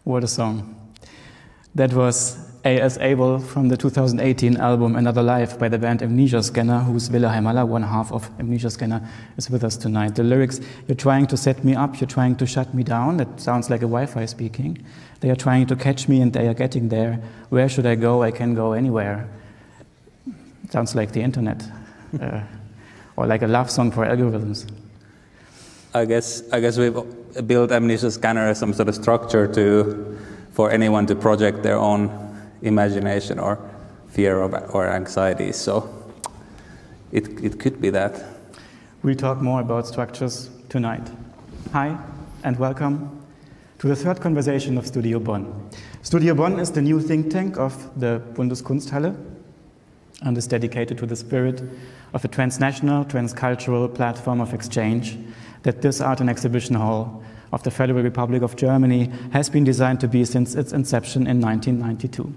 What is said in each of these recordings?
What a song. That was A.S. Abel from the 2018 album Another Life by the band Amnesia, whose VILLE HAIMALA, one half of Amnesia, is with us tonight. The lyrics, you're trying to set me up, you're trying to shut me down. That sounds like a Wi-Fi speaking. They are trying to catch me and they are getting there. Where should I go? I can go anywhere. Sounds like the internet. Or like a love song for algorithms. I guess we've built Amnesia Scanner as some sort of structure for anyone to project their own imagination or fear or anxiety. So it could be that. We'll talk more about structures tonight. Hi and welcome to the third conversation of Studio Bonn. Studio Bonn is the new think tank of the Bundeskunsthalle and is dedicated to the spirit of a transnational, transcultural platform of exchange that this art and exhibition hall of the Federal Republic of Germany has been designed to be since its inception in 1992.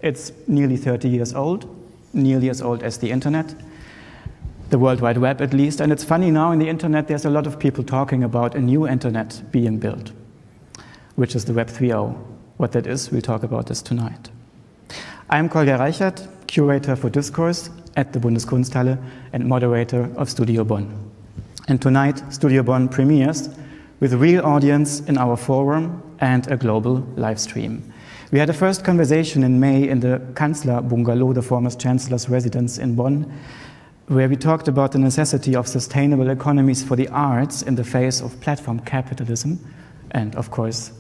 It's nearly 30 years old, nearly as old as the internet, the World Wide Web at least, and it's funny now in the internet there's a lot of people talking about a new internet being built, which is the Web 3.0. What that is, we'll talk about this tonight. I'm KOLJA REICHERT, curator for Diskurs at the Bundeskunsthalle and moderator of Studio Bonn. And tonight, Studio Bonn premieres with a real audience in our forum and a global live stream. We had a first conversation in May in the Kanzler Bungalow, the former Chancellor's residence in Bonn, where we talked about the necessity of sustainable economies for the arts in the face of platform capitalism, and of course,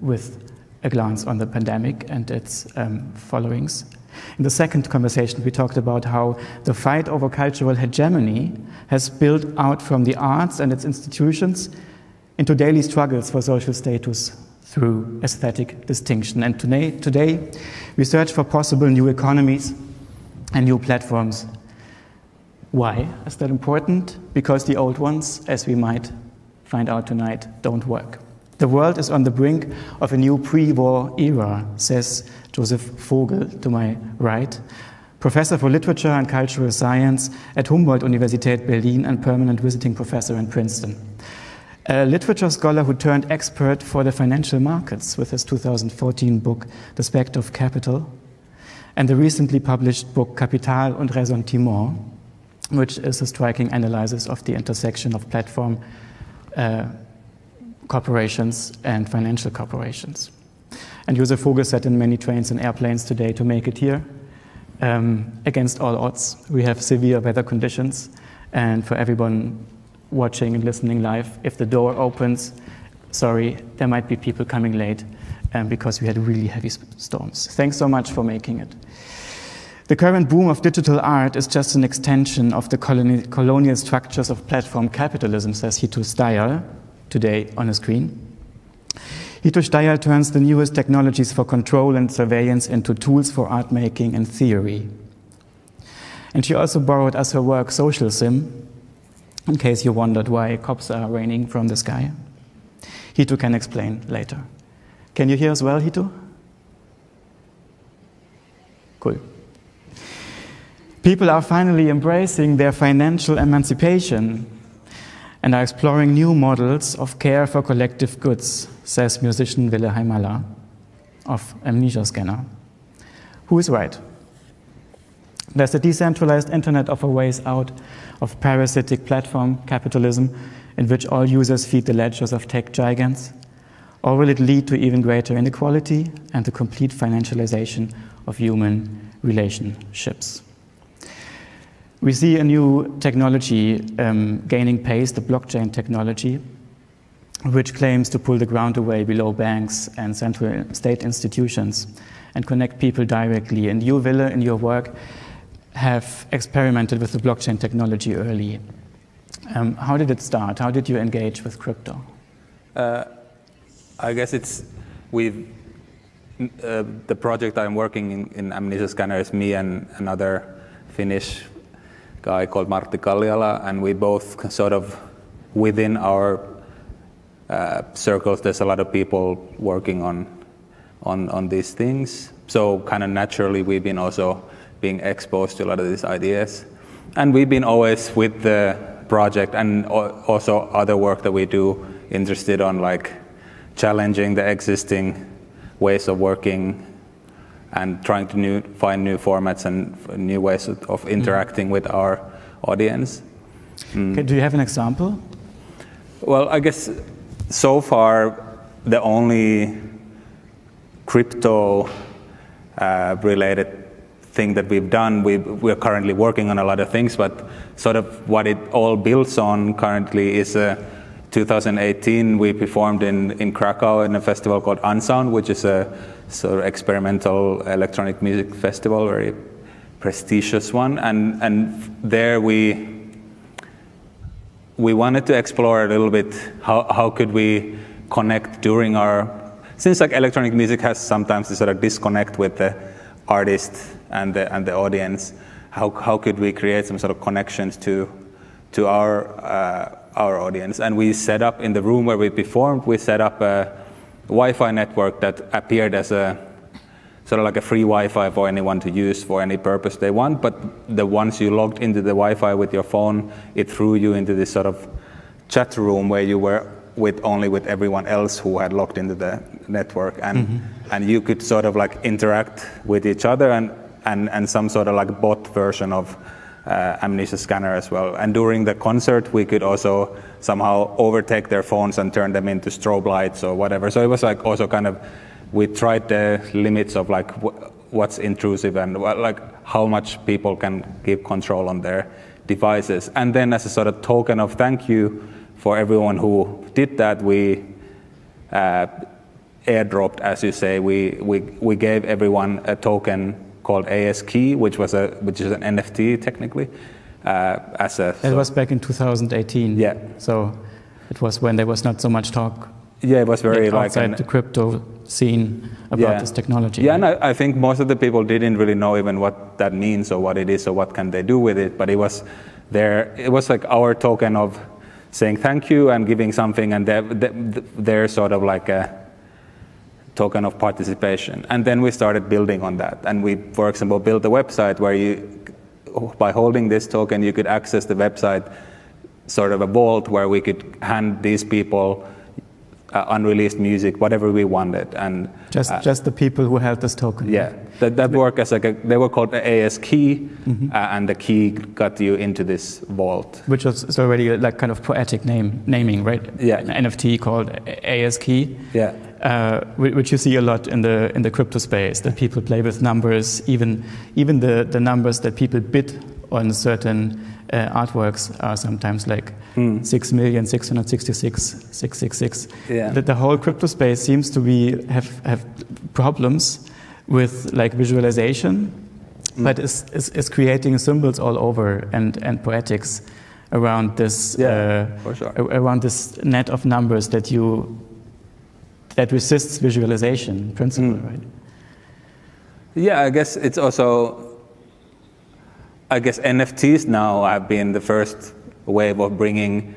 with a glance on the pandemic and its followings. In the second conversation, we talked about how the fight over cultural hegemony has built out from the arts and its institutions into daily struggles for social status through aesthetic distinction. And today we search for possible new economies and new platforms. Why is that important? Because the old ones, as we might find out tonight, don't work. The world is on the brink of a new pre-war era, says Joseph VOGL to my right, professor for literature and cultural science at Humboldt-Universität Berlin and permanent visiting professor in Princeton. A literature scholar who turned expert for the financial markets with his 2014 book, The Spectre of Capital, and the recently published book, Kapital und Ressentiment, which is a striking analysis of the intersection of platform corporations and financial corporations. And Joseph VOGL sat in many trains and airplanes today to make it here. Against all odds, we have severe weather conditions, and for everyone watching and listening live, if the door opens, sorry, there might be people coming late because we had really heavy storms. Thanks so much for making it. The current boom of digital art is just an extension of the colonial structures of platform capitalism, says HITO STEYERL, today on a screen. HITO STEYERL turns the newest technologies for control and surveillance into tools for art making and theory. And she also borrowed as her work Social Sim, in case you wondered why cops are raining from the sky. HITO can explain later. Can you hear us well, HITO? Cool. People are finally embracing their financial emancipation and are exploring new models of care for collective goods, says musician VILLE HAIMALA of Amnesia. Who is right? Does the decentralized internet offer ways out of parasitic platform capitalism in which all users feed the ledgers of tech giants? Or will it lead to even greater inequality and the complete financialization of human relationships? We see a new technology gaining pace, the blockchain technology, which claims to pull the ground away below banks and central state institutions and connect people directly. And you, VILLE, in your work, have experimented with the blockchain technology early. How did it start? How did you engage with crypto? I guess it's the project I'm working in Amnesia Scanner is me and another Finnish guy called Martti Kalliala, and we both sort of within our circles, there's a lot of people working on these things. So kind of naturally, we've been also being exposed to a lot of these ideas, and we've been always with the project and also other work that we do interested on like challenging the existing ways of working and trying to find new formats and new ways of interacting with our audience. Okay, do you have an example? Well, I guess so far the only crypto related thing that we've done, we're currently working on a lot of things, but sort of what it all builds on currently is 2018 we performed in Krakow in a festival called Unsound, which is a sort of experimental electronic music festival, very prestigious one, and there we wanted to explore a little bit how could we connect during our, since like electronic music has sometimes this sort of disconnect with the artist and the audience, how could we create some sort of connections to our audience? And we set up in the room where we performed, we set up a Wi-Fi network that appeared as a sort of like a free Wi-Fi for anyone to use for any purpose they want, but once you logged into the Wi-Fi with your phone, it threw you into this sort of chat room where you were only with everyone else who had logged into the network, and you could sort of like interact with each other and some sort of like bot version of Amnesia scanner as well. And during the concert, we could also somehow overtake their phones and turn them into strobe lights or whatever. So it was like also kind of, we tried the limits of like what's intrusive and like how much people can give control on their devices. And then as a sort of token of thank you for everyone who did that, we airdropped, as you say, we gave everyone a token called AS key, which is an NFT technically. It was back in 2018. Yeah. So it was when there was not so much talk. Yeah, it was very like outside the crypto scene about this technology. Yeah, and I think most of the people didn't really know even what that means or what it is or what can they do with it. But it was there. It was like our token of saying thank you and giving something, and they're sort of like a token of participation. And then we started building on that. And we, for example, built a website where by holding this token, you could access the website, sort of a vault where we could hand these people unreleased music, whatever we wanted, and just the people who held this token. Yeah, that worked as like they were called the AS key, and the key got you into this vault, which was already like kind of poetic naming, right? Yeah, an NFT called AS key. Yeah, which you see a lot in the crypto space, that people play with numbers, even the numbers that people bid on certain artworks are sometimes like 6,666,666. Yeah. The whole crypto space seems to have problems with like visualization, but is creating symbols all over and poetics around this for sure. around this net of numbers that resists visualization principle, right? Yeah, I guess it's also. I guess NFTs now have been the first wave of bringing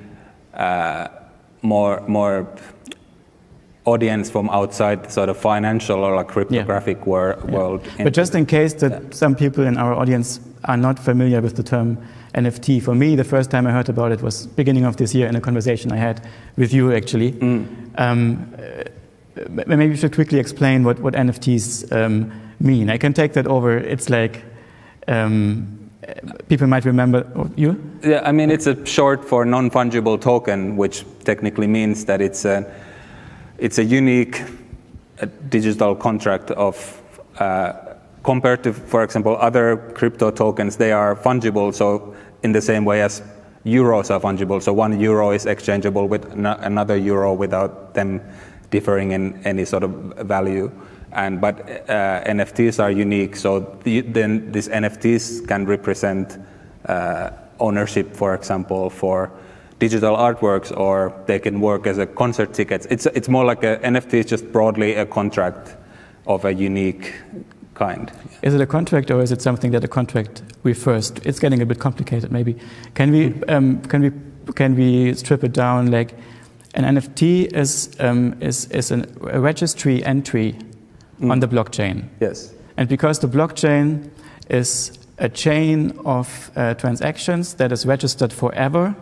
more audience from outside sort of financial or like cryptographic world. But just in case that some people in our audience are not familiar with the term NFT, for me, the first time I heard about it was beginning of this year in a conversation I had with you, actually. Maybe you should quickly explain what NFTs mean. I can take that over. It's like... people might remember you? Yeah, I mean, it's a short for non-fungible token, which technically means that it's a unique digital contract of, compared to, for example, other crypto tokens, they are fungible, so in the same way as euros are fungible. So €1 is exchangeable with another euro without them differing in any sort of value. But NFTs are unique, so then these NFTs can represent ownership, for example, for digital artworks, or they can work as a concert tickets. It's more like a NFT is just broadly a contract of a unique kind. Is it a contract, or is it something that a contract refers to? It's getting a bit complicated, maybe. Can we strip it down? Like an NFT is a registry entry on the blockchain. Yes. And because the blockchain is a chain of transactions that is registered forever,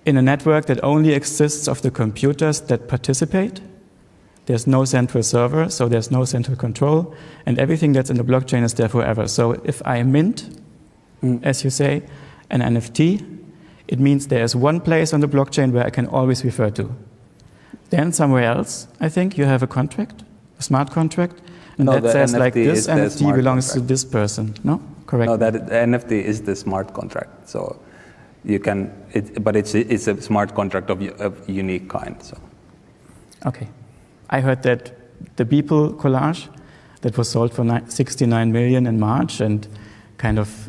in a network that only exists of the computers that participate. There's no central server, so there's no central control, and everything that's in the blockchain is there forever. So if I mint, as you say, an NFT, it means there's one place on the blockchain where I can always refer to. Then somewhere else, I think, you have a contract, a smart contract, and no, that says NFT like this NFT belongs contract. to this person. No? Correct. No, the NFT is the smart contract. So you can, but it's a smart contract of unique kind. So. Okay. I heard that the Beeple collage that was sold for 69 million in March and kind of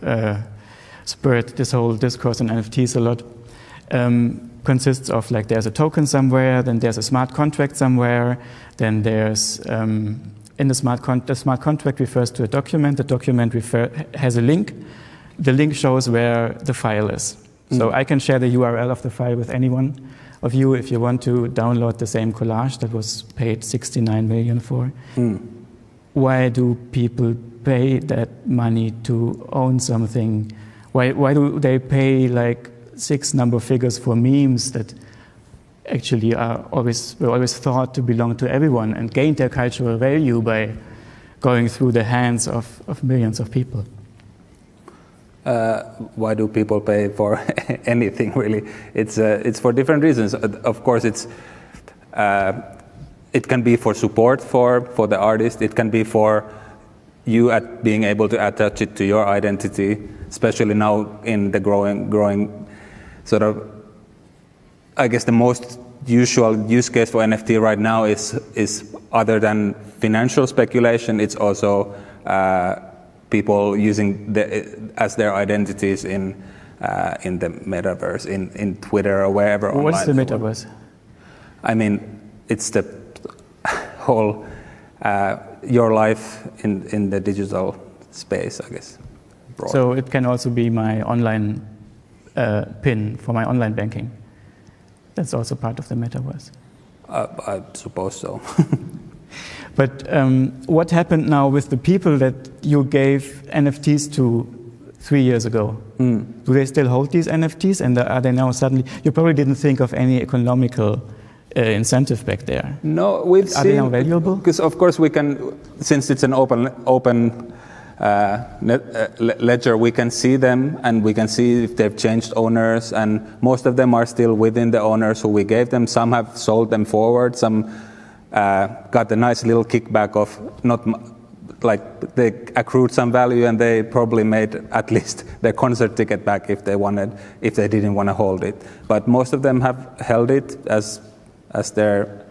spurred this whole discourse on NFTs a lot, consists of like there's a token somewhere, then there's a smart contract somewhere, then there's in the smart contract refers to a document. The document has a link. The link shows where the file is. So I can share the URL of the file with anyone of you if you want to download the same collage that was paid 69 million for. Why do people pay that money to own something? Why do they pay like 6 number figures for memes that actually were always thought to belong to everyone and gained their cultural value by going through the hands of millions of people? Why do people pay for anything, really? It's for different reasons. Of course, it can be for support for the artist. It can be for you being able to attach it to your identity, especially now in the growing sort of, I guess the most usual use case for NFT right now is other than financial speculation, it's also people using as their identities in the metaverse, in Twitter or wherever. What's the metaverse? I mean, it's the whole your life in the digital space, I guess. Broad. So it can also be my online PIN for my online banking. That's also part of the metaverse. I suppose so. But what happened now with the people that you gave NFTs to 3 years ago? Do they still hold these NFTs, and are they now suddenly? You probably didn't think of any economical incentive back there. No, we've seen. Are they now valuable? Because of course we can, since it's an open ledger, we can see them and we can see if they've changed owners, and most of them are still within the owners who we gave them. Some have sold them forward. Some got a nice little kickback of not like they accrued some value, and they probably made at least their concert ticket back if they didn't want to hold it. But most of them have held it as their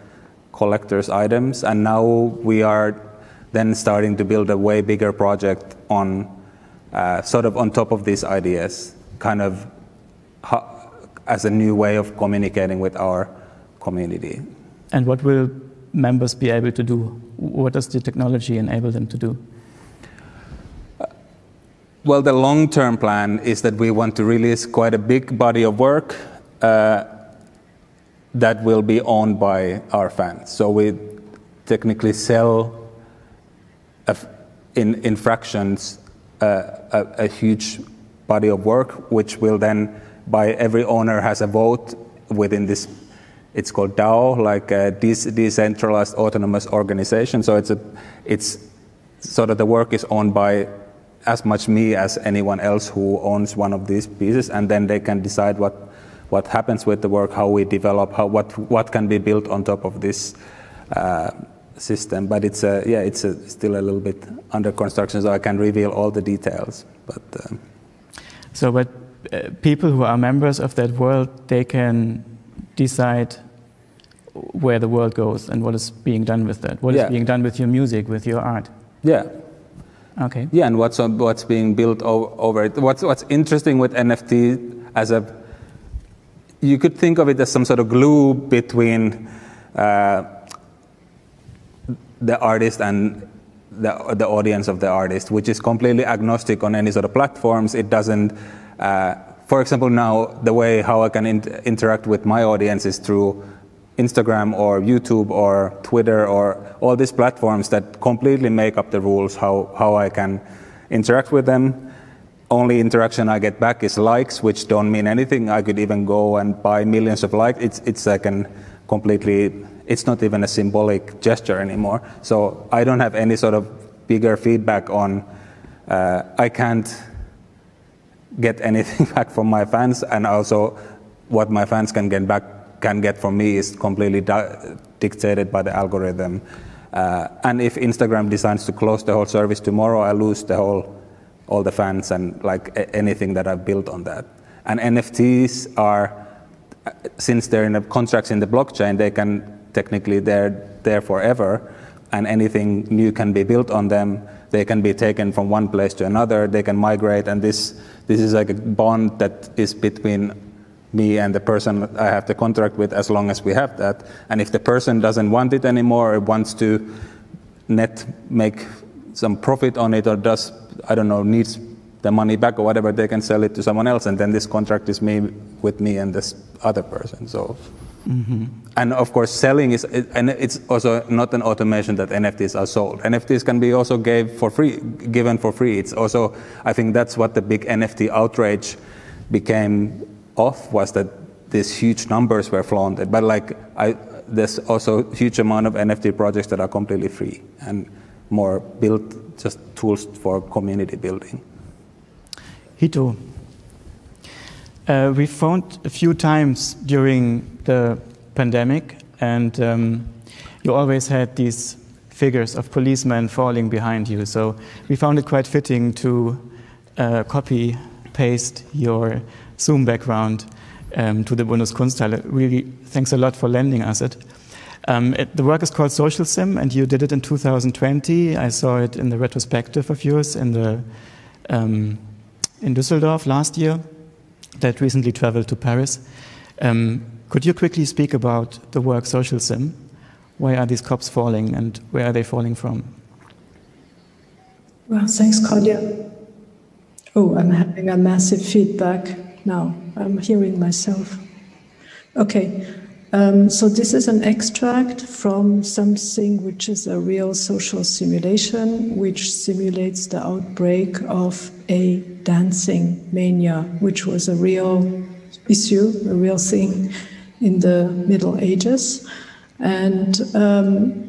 collector's items, and now we are then starting to build a way bigger project on sort of on top of these ideas, kind of as a new way of communicating with our community. And what will members be able to do? What does the technology enable them to do? Well, the long-term plan is that we want to release quite a big body of work that will be owned by our fans. So we technically sell in fractions a huge body of work, which will then, by every owner has a vote within this. It's called DAO, like a decentralized autonomous organization. So it's sort of the work is owned by as much me as anyone else who owns one of these pieces, and then they can decide what happens with the work, how we develop, what can be built on top of this system. But it's still a little bit under construction, so I can't reveal all the details. But people who are members of that world, they can decide where the world goes and what is being done with that. What is being done with your music, with your art. Yeah. Okay. Yeah, and what's being built over it. What's interesting with NFT you could think of it as some sort of glue between the artist and the audience of the artist, which is completely agnostic on any sort of platforms. It doesn't. For example, now the way how I can interact with my audience is through Instagram or YouTube or Twitter or all these platforms that completely make up the rules how I can interact with them. only interaction I get back is likes, which don't mean anything. I could even go and buy millions of likes. It's like it's not even a symbolic gesture anymore. So I don't have any sort of bigger feedback on, I can't get anything back from my fans, and also what my fans can get from me is completely dictated by the algorithm. And if Instagram decides to close the whole service tomorrow, I lose all the fans and like anything that I've built on that. And NFTs are, since they're in the contracts in the blockchain, they can technically they're there forever, and anything new can be built on them. They can be taken from one place to another. They can migrate, and this is like a bond that is between me and the person I have the contract with, as long as we have that. And if the person doesn't want it anymore, or wants to make some profit on it, or does, I don't know, needs the money back or whatever, they can sell it to someone else, and then this contract is with me and this other person. So, and of course, selling is, and it's also not an automation that NFTs are sold. NFTs can be also given for free. It's also, I think that's what the big NFT outrage became of, was that these huge numbers were flaunted. But like, there's also a huge amount of NFT projects that are completely free and more built just tools for community building. HITO. We found a few times during the pandemic, and you always had these figures of policemen falling behind you. So we found it quite fitting to copy-paste your Zoom background to the Bundeskunsthalle. Really, thanks a lot for lending us it. The work is called Social Sim, and you did it in 2020. I saw it in the retrospective of yours in Düsseldorf last year, that recently traveled to Paris. Could you quickly speak about the work Social Sim? Why are these cops falling, and where are they falling from? Well, thanks, KOLJA. Oh, I'm having a massive feedback now. I'm hearing myself. Okay, so this is an extract from something which is a real social simulation, which simulates the outbreak of a dancing mania, which was a real issue, a real thing in the Middle Ages. And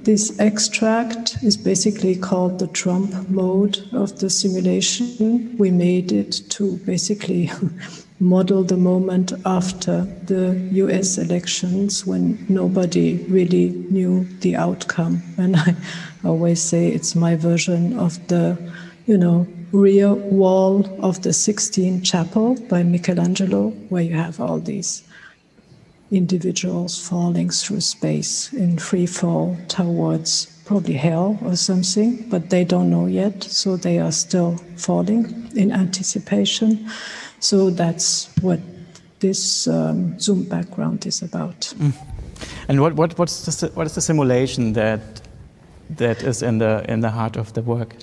this extract is basically called the Trump mode of the simulation. We made it to basically model the moment after the US elections, when nobody really knew the outcome. And I always say it's my version of the, rear wall of the Sistine Chapel by Michelangelo, where you have all these individuals falling through space in free fall towards probably hell or something, but they don't know yet, so they are still falling in anticipation. So that's what this Zoom background is about. And what is the simulation that is in the heart of the work?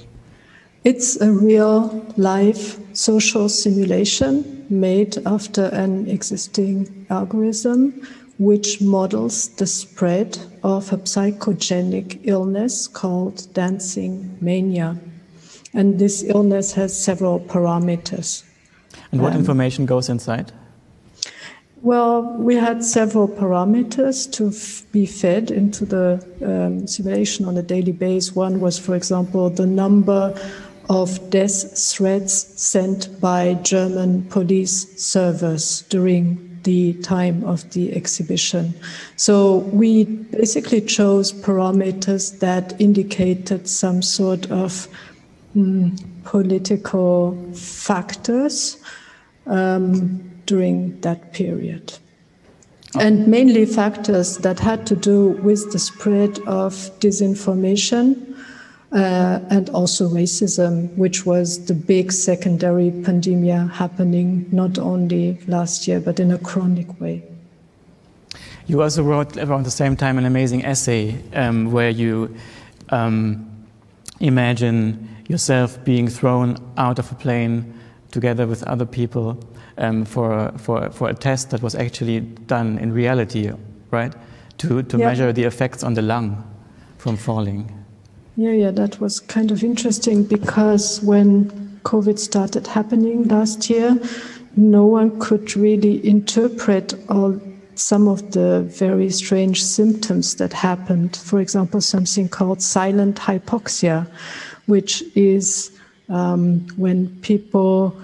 It's a real live social simulation made after an existing algorithm which models the spread of a psychogenic illness called dancing mania. And this illness has several parameters. And what information goes inside? Well, we had several parameters to be fed into the simulation on a daily basis. One was, for example, the number of death threats sent by German police servers during the time of the exhibition. So we basically chose parameters that indicated some sort of political factors during that period. And mainly factors that had to do with the spread of disinformation and also racism, which was the big secondary pandemic happening not only last year, but in a chronic way. You also wrote around the same time an amazing essay where you imagine yourself being thrown out of a plane together with other people for a test that was actually done in reality, right? To measure the effects on the lung from falling. Yeah, that was kind of interesting, because when COVID started happening last year, no one could really interpret some of the very strange symptoms that happened. For example, something called silent hypoxia, which is when people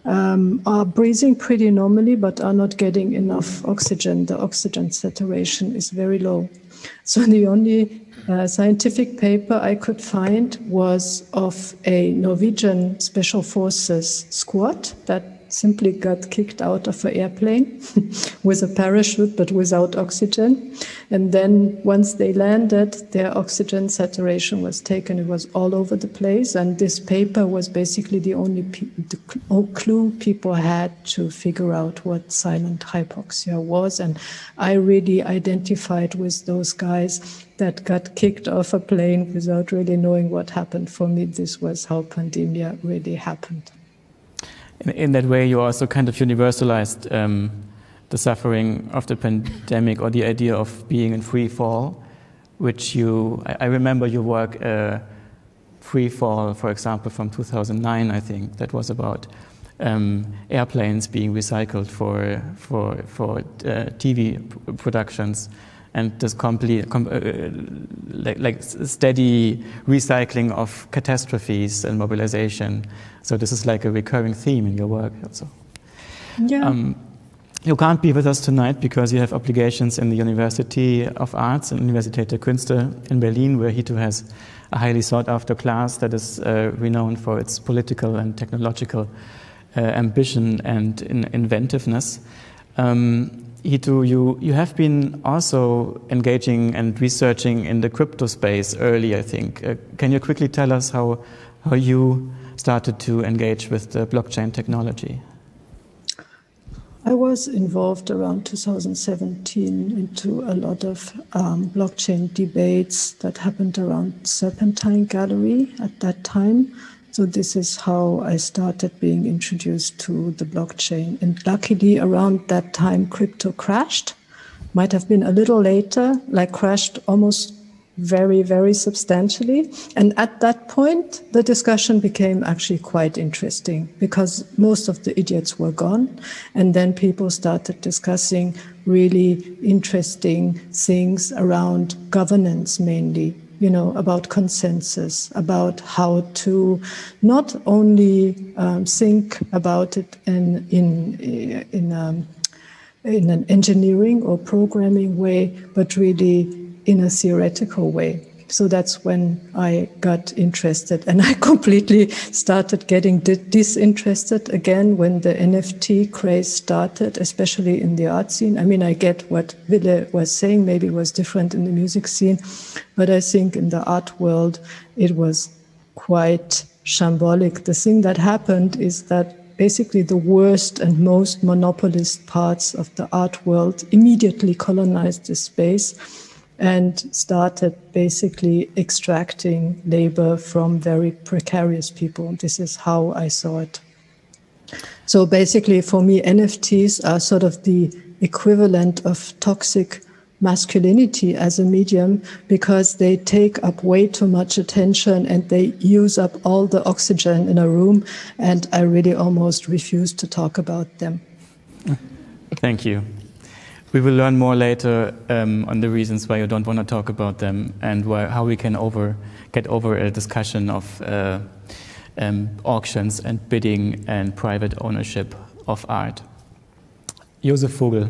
are breathing pretty normally but are not getting enough oxygen. The oxygen saturation is very low. So the only scientific paper I could find was of a Norwegian Special Forces squad that simply got kicked out of an airplane with a parachute but without oxygen. And then once they landed, their oxygen saturation was taken. It was all over the place. And this paper was basically the only clue people had to figure out what silent hypoxia was. And I really identified with those guys that got kicked off a plane without really knowing what happened. For me, this was how pandemia really happened. In that way, you also kind of universalized the suffering of the pandemic, or the idea of being in free fall, which I remember your work, Free Fall, for example, from 2009, I think, that was about airplanes being recycled for TV productions, and this steady recycling of catastrophes and mobilization. So this is like a recurring theme in your work also. Yeah. You can't be with us tonight because you have obligations in the University of Arts and Universität der Künste in Berlin, where HITO has a highly sought-after class that is renowned for its political and technological ambition and inventiveness. HITO, you have been also engaging and researching in the crypto space early, I think. Can you quickly tell us how you started to engage with the blockchain technology? I was involved around 2017 into a lot of blockchain debates that happened around Serpentine Gallery at that time. So this is how I started being introduced to the blockchain. And luckily, around that time, crypto crashed. Might have been a little later, crashed almost very, very substantially. And at that point, the discussion became actually quite interesting because most of the idiots were gone. And then people started discussing really interesting things around governance mainly. About consensus, about how to not only think about it in an engineering or programming way, but really in a theoretical way. So that's when I got interested, and I completely started getting disinterested again when the NFT craze started, especially in the art scene. I mean, I get what VILLE was saying, maybe it was different in the music scene, but I think in the art world, it was quite shambolic. The thing that happened is that basically the worst and most monopolist parts of the art world immediately colonized this space and started basically extracting labor from very precarious people. This is how I saw it. So basically, for me, NFTs are sort of the equivalent of toxic masculinity as a medium because they take up way too much attention and they use up all the oxygen in a room, and I really almost refuse to talk about them. Thank you. We will learn more later on the reasons why you don't want to talk about them and how we can get over a discussion of auctions and bidding and private ownership of art. Josef Vogel,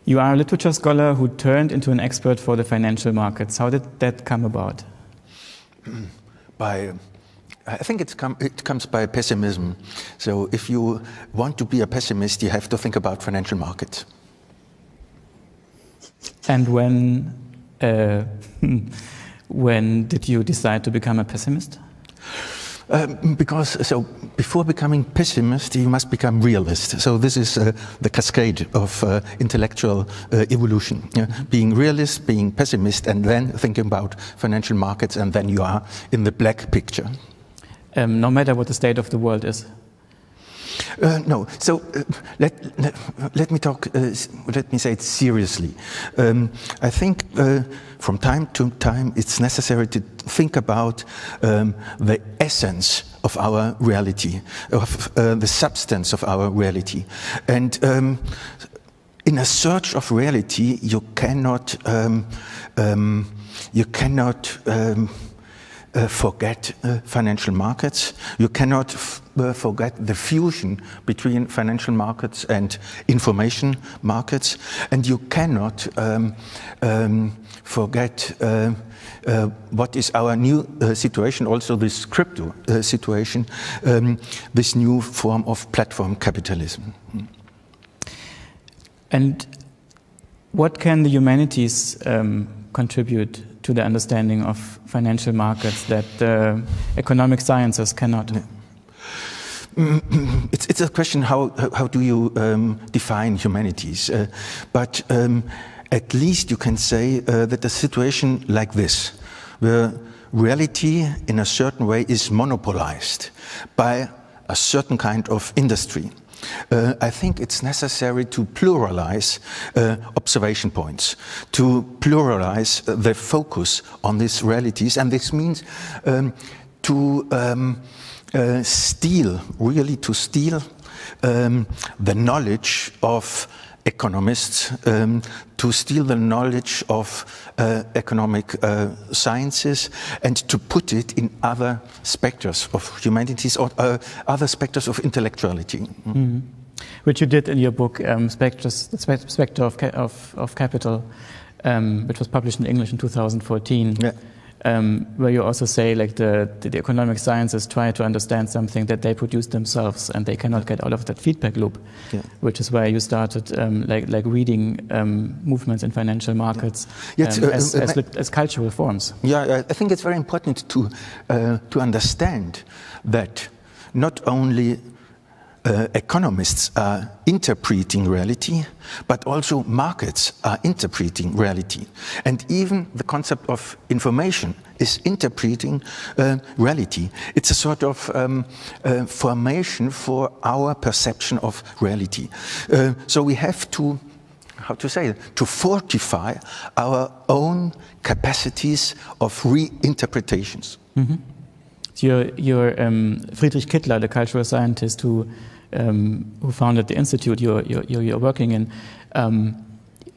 you are a literature scholar who turned into an expert for the financial markets. How did that come about? I think it comes by pessimism. So if you want to be a pessimist, you have to think about financial markets. And when did you decide to become a pessimist? Because before becoming pessimist, you must become realist. So this is the cascade of intellectual evolution. Being realist, being pessimist, and then thinking about financial markets, and then you are in the black picture. No matter what the state of the world is. No. So let me talk. Let me say it seriously. I think from time to time it's necessary to think about the essence of our reality, of the substance of our reality. And in a search of reality, you cannot forget financial markets. You cannot forget the fusion between financial markets and information markets, and you cannot forget what is our new situation, also this crypto situation, this new form of platform capitalism. And what can the humanities contribute to the understanding of financial markets that the economic sciences cannot? It's a question, how do you define humanities? But at least you can say that a situation like this, where reality in a certain way is monopolized by a certain kind of industry, I think it's necessary to pluralize observation points, to pluralize the focus on these realities, and this means to steal the knowledge of economists, to steal the knowledge of economic sciences, and to put it in other specters of humanities or other specters of intellectuality. Mm-hmm. Which you did in your book, Spectre of Capital, which was published in English in 2014. Yeah. Where you also say, like, the economic sciences try to understand something that they produce themselves, and they cannot get out of that feedback loop. Yeah. Which is why you started like reading movements in financial markets as cultural forms. Yeah, I think it's very important to understand that not only economists are interpreting reality, but also markets are interpreting reality. And even the concept of information is interpreting reality. It's a sort of formation for our perception of reality. So we have to, to fortify our own capacities of reinterpretations. Mm-hmm. Your Friedrich Kittler, the cultural scientist who founded the institute you're working in,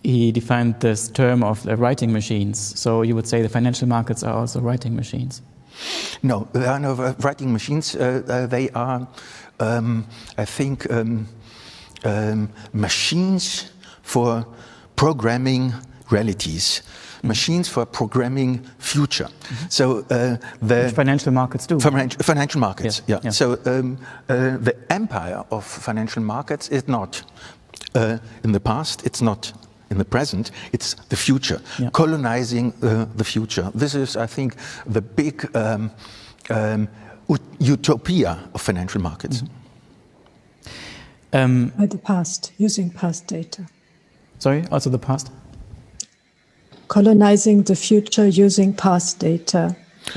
he defined this term of writing machines. So you would say the financial markets are also writing machines? No, they are no writing machines. They are, I think, machines for programming realities. Machines for programming future. Mm-hmm. So which financial markets do. Financial markets, yeah. So the empire of financial markets is not in the past. It's not in the present. It's the future. Yeah. Colonizing the future. This is, I think, the big utopia of financial markets. Mm-hmm. The past, using past data. Sorry, also the past. Colonizing the future using past data,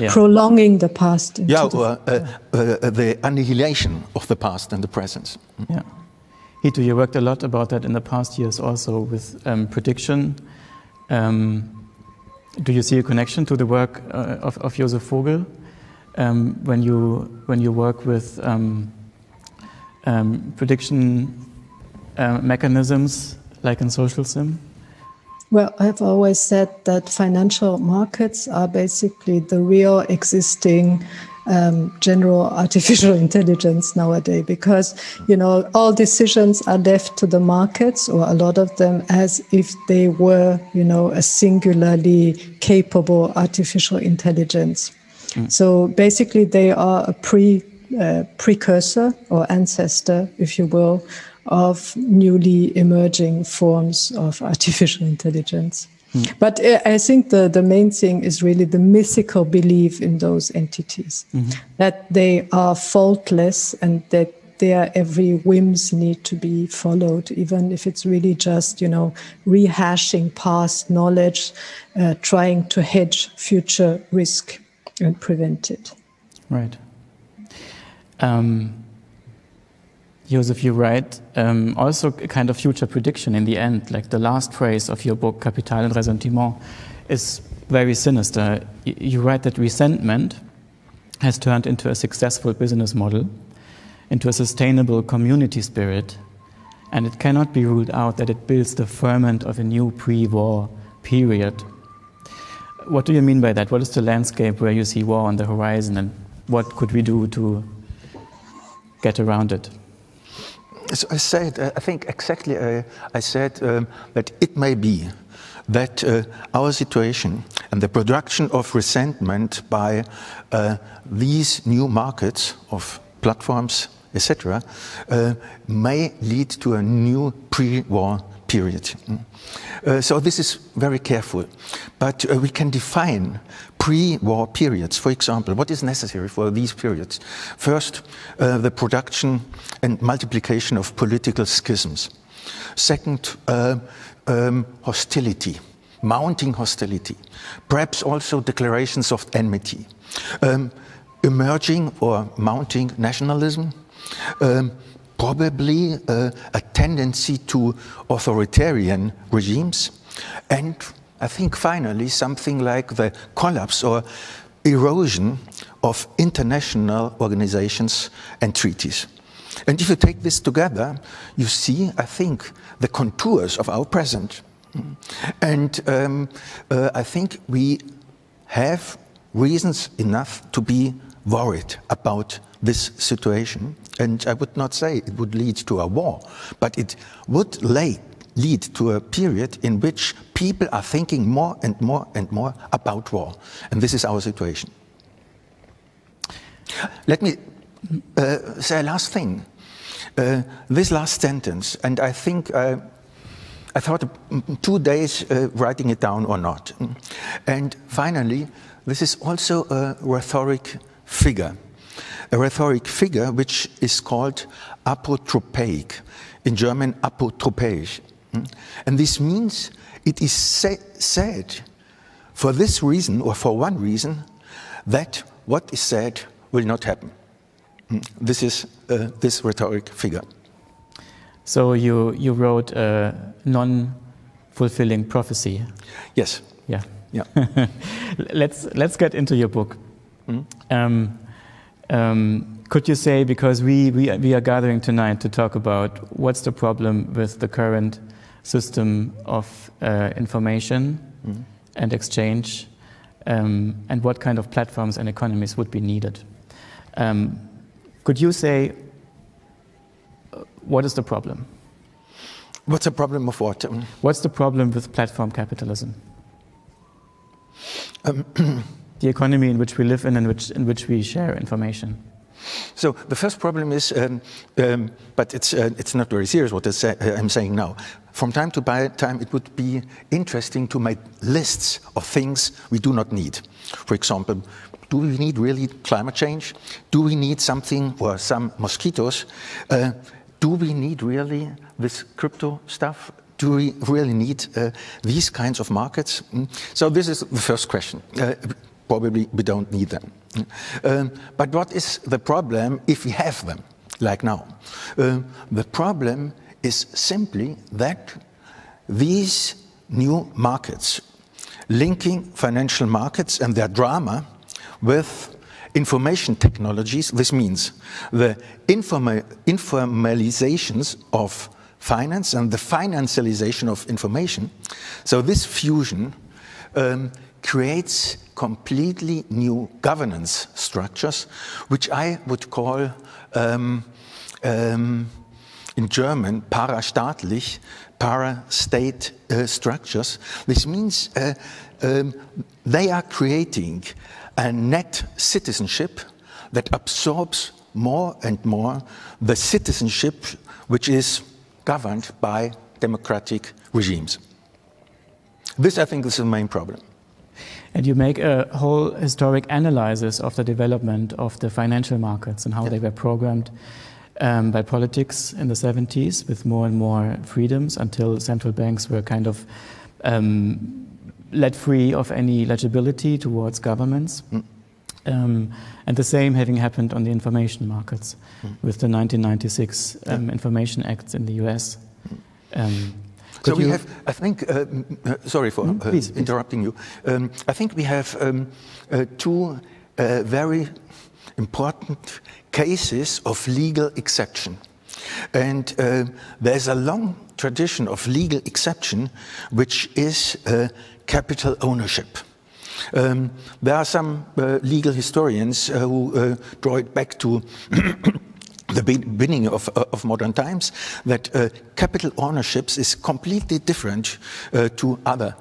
prolonging the past. The annihilation of the past and the present. Yeah. HITO, you worked a lot about that in the past years also with prediction. Do you see a connection to the work of Joseph VOGL when you work with prediction mechanisms like in social sim? Well, I've always said that financial markets are basically the real existing general artificial intelligence nowadays, because, you know, all decisions are left to the markets, or a lot of them, as if they were, you know, a singularly capable artificial intelligence. Mm. So basically they are a precursor or ancestor, if you will, of newly emerging forms of artificial intelligence. Mm. But I think the main thing is really the mythical belief in those entities, that they are faultless and that their every whims need to be followed, even if it's really just, you know, rehashing past knowledge, trying to hedge future risk and prevent it. Right. Joseph, you write also a kind of future prediction in the end, like the last phrase of your book, Capital and Ressentiment, is very sinister. You write that resentment has turned into a successful business model, into a sustainable community spirit, and it cannot be ruled out that it builds the ferment of a new pre-war period. What do you mean by that? What is the landscape where you see war on the horizon, and what could we do to get around it? So I said, I think exactly, I said that it may be that our situation and the production of resentment by these new markets of platforms, etc., may lead to a new pre-war period. So this is very careful. But we can define pre-war periods. For example, what is necessary for these periods? First, the production and multiplication of political schisms. Second, hostility, mounting hostility. Perhaps also declarations of enmity. Emerging or mounting nationalism. Probably a tendency to authoritarian regimes, and I think finally something like the collapse or erosion of international organizations and treaties. And if you take this together, you see, I think, the contours of our present. And I think we have reasons enough to be worried about this situation. And I would not say it would lead to a war, but it would lead to a period in which people are thinking more and more and more about war. And this is our situation. Let me say a last thing. This last sentence, and I think I thought 2 days writing it down or not. And finally, this is also a rhetoric figure. A rhetoric figure which is called apotropaic, in German apotropäisch. And this means it is said for this reason, or for one reason, that what is said will not happen. This is this rhetoric figure. So you wrote a non-fulfilling prophecy. Yes. Yeah. Yeah. Let's get into your book. Could you say, because we are gathering tonight to talk about what's the problem with the current system of information and exchange, and what kind of platforms and economies would be needed. Could you say, what is the problem? What's the problem of what? What's the problem with platform capitalism? The economy in which we live in which we share information. So the first problem is, but it's not very serious what I'm saying now. From time to time, it would be interesting to make lists of things we do not need. For example, do we need really climate change? Do we need something or some mosquitoes? Do we need really this crypto stuff? Do we really need these kinds of markets? So this is the first question. Probably we don't need them. But what is the problem if we have them, like now? The problem is simply that these new markets, linking financial markets and their drama with information technologies, this means the informalizations of finance and the financialization of information. So this fusion creates completely new governance structures, which I would call in German parastaatlich, para-state structures. This means they are creating a net citizenship that absorbs more and more the citizenship which is governed by democratic regimes. This, I think, is the main problem. And you make a whole historic analysis of the development of the financial markets and how they were programmed by politics in the 70s with more and more freedoms until central banks were kind of let free of any legibility towards governments. And the same having happened on the information markets with the 1996 Information Acts in the US. So we have, I think, sorry for interrupting you. I think we have two very important cases of legal exception. And there's a long tradition of legal exception, which is capital ownership. There are some legal historians who draw it back to the beginning of modern times, that capital ownerships is completely different to other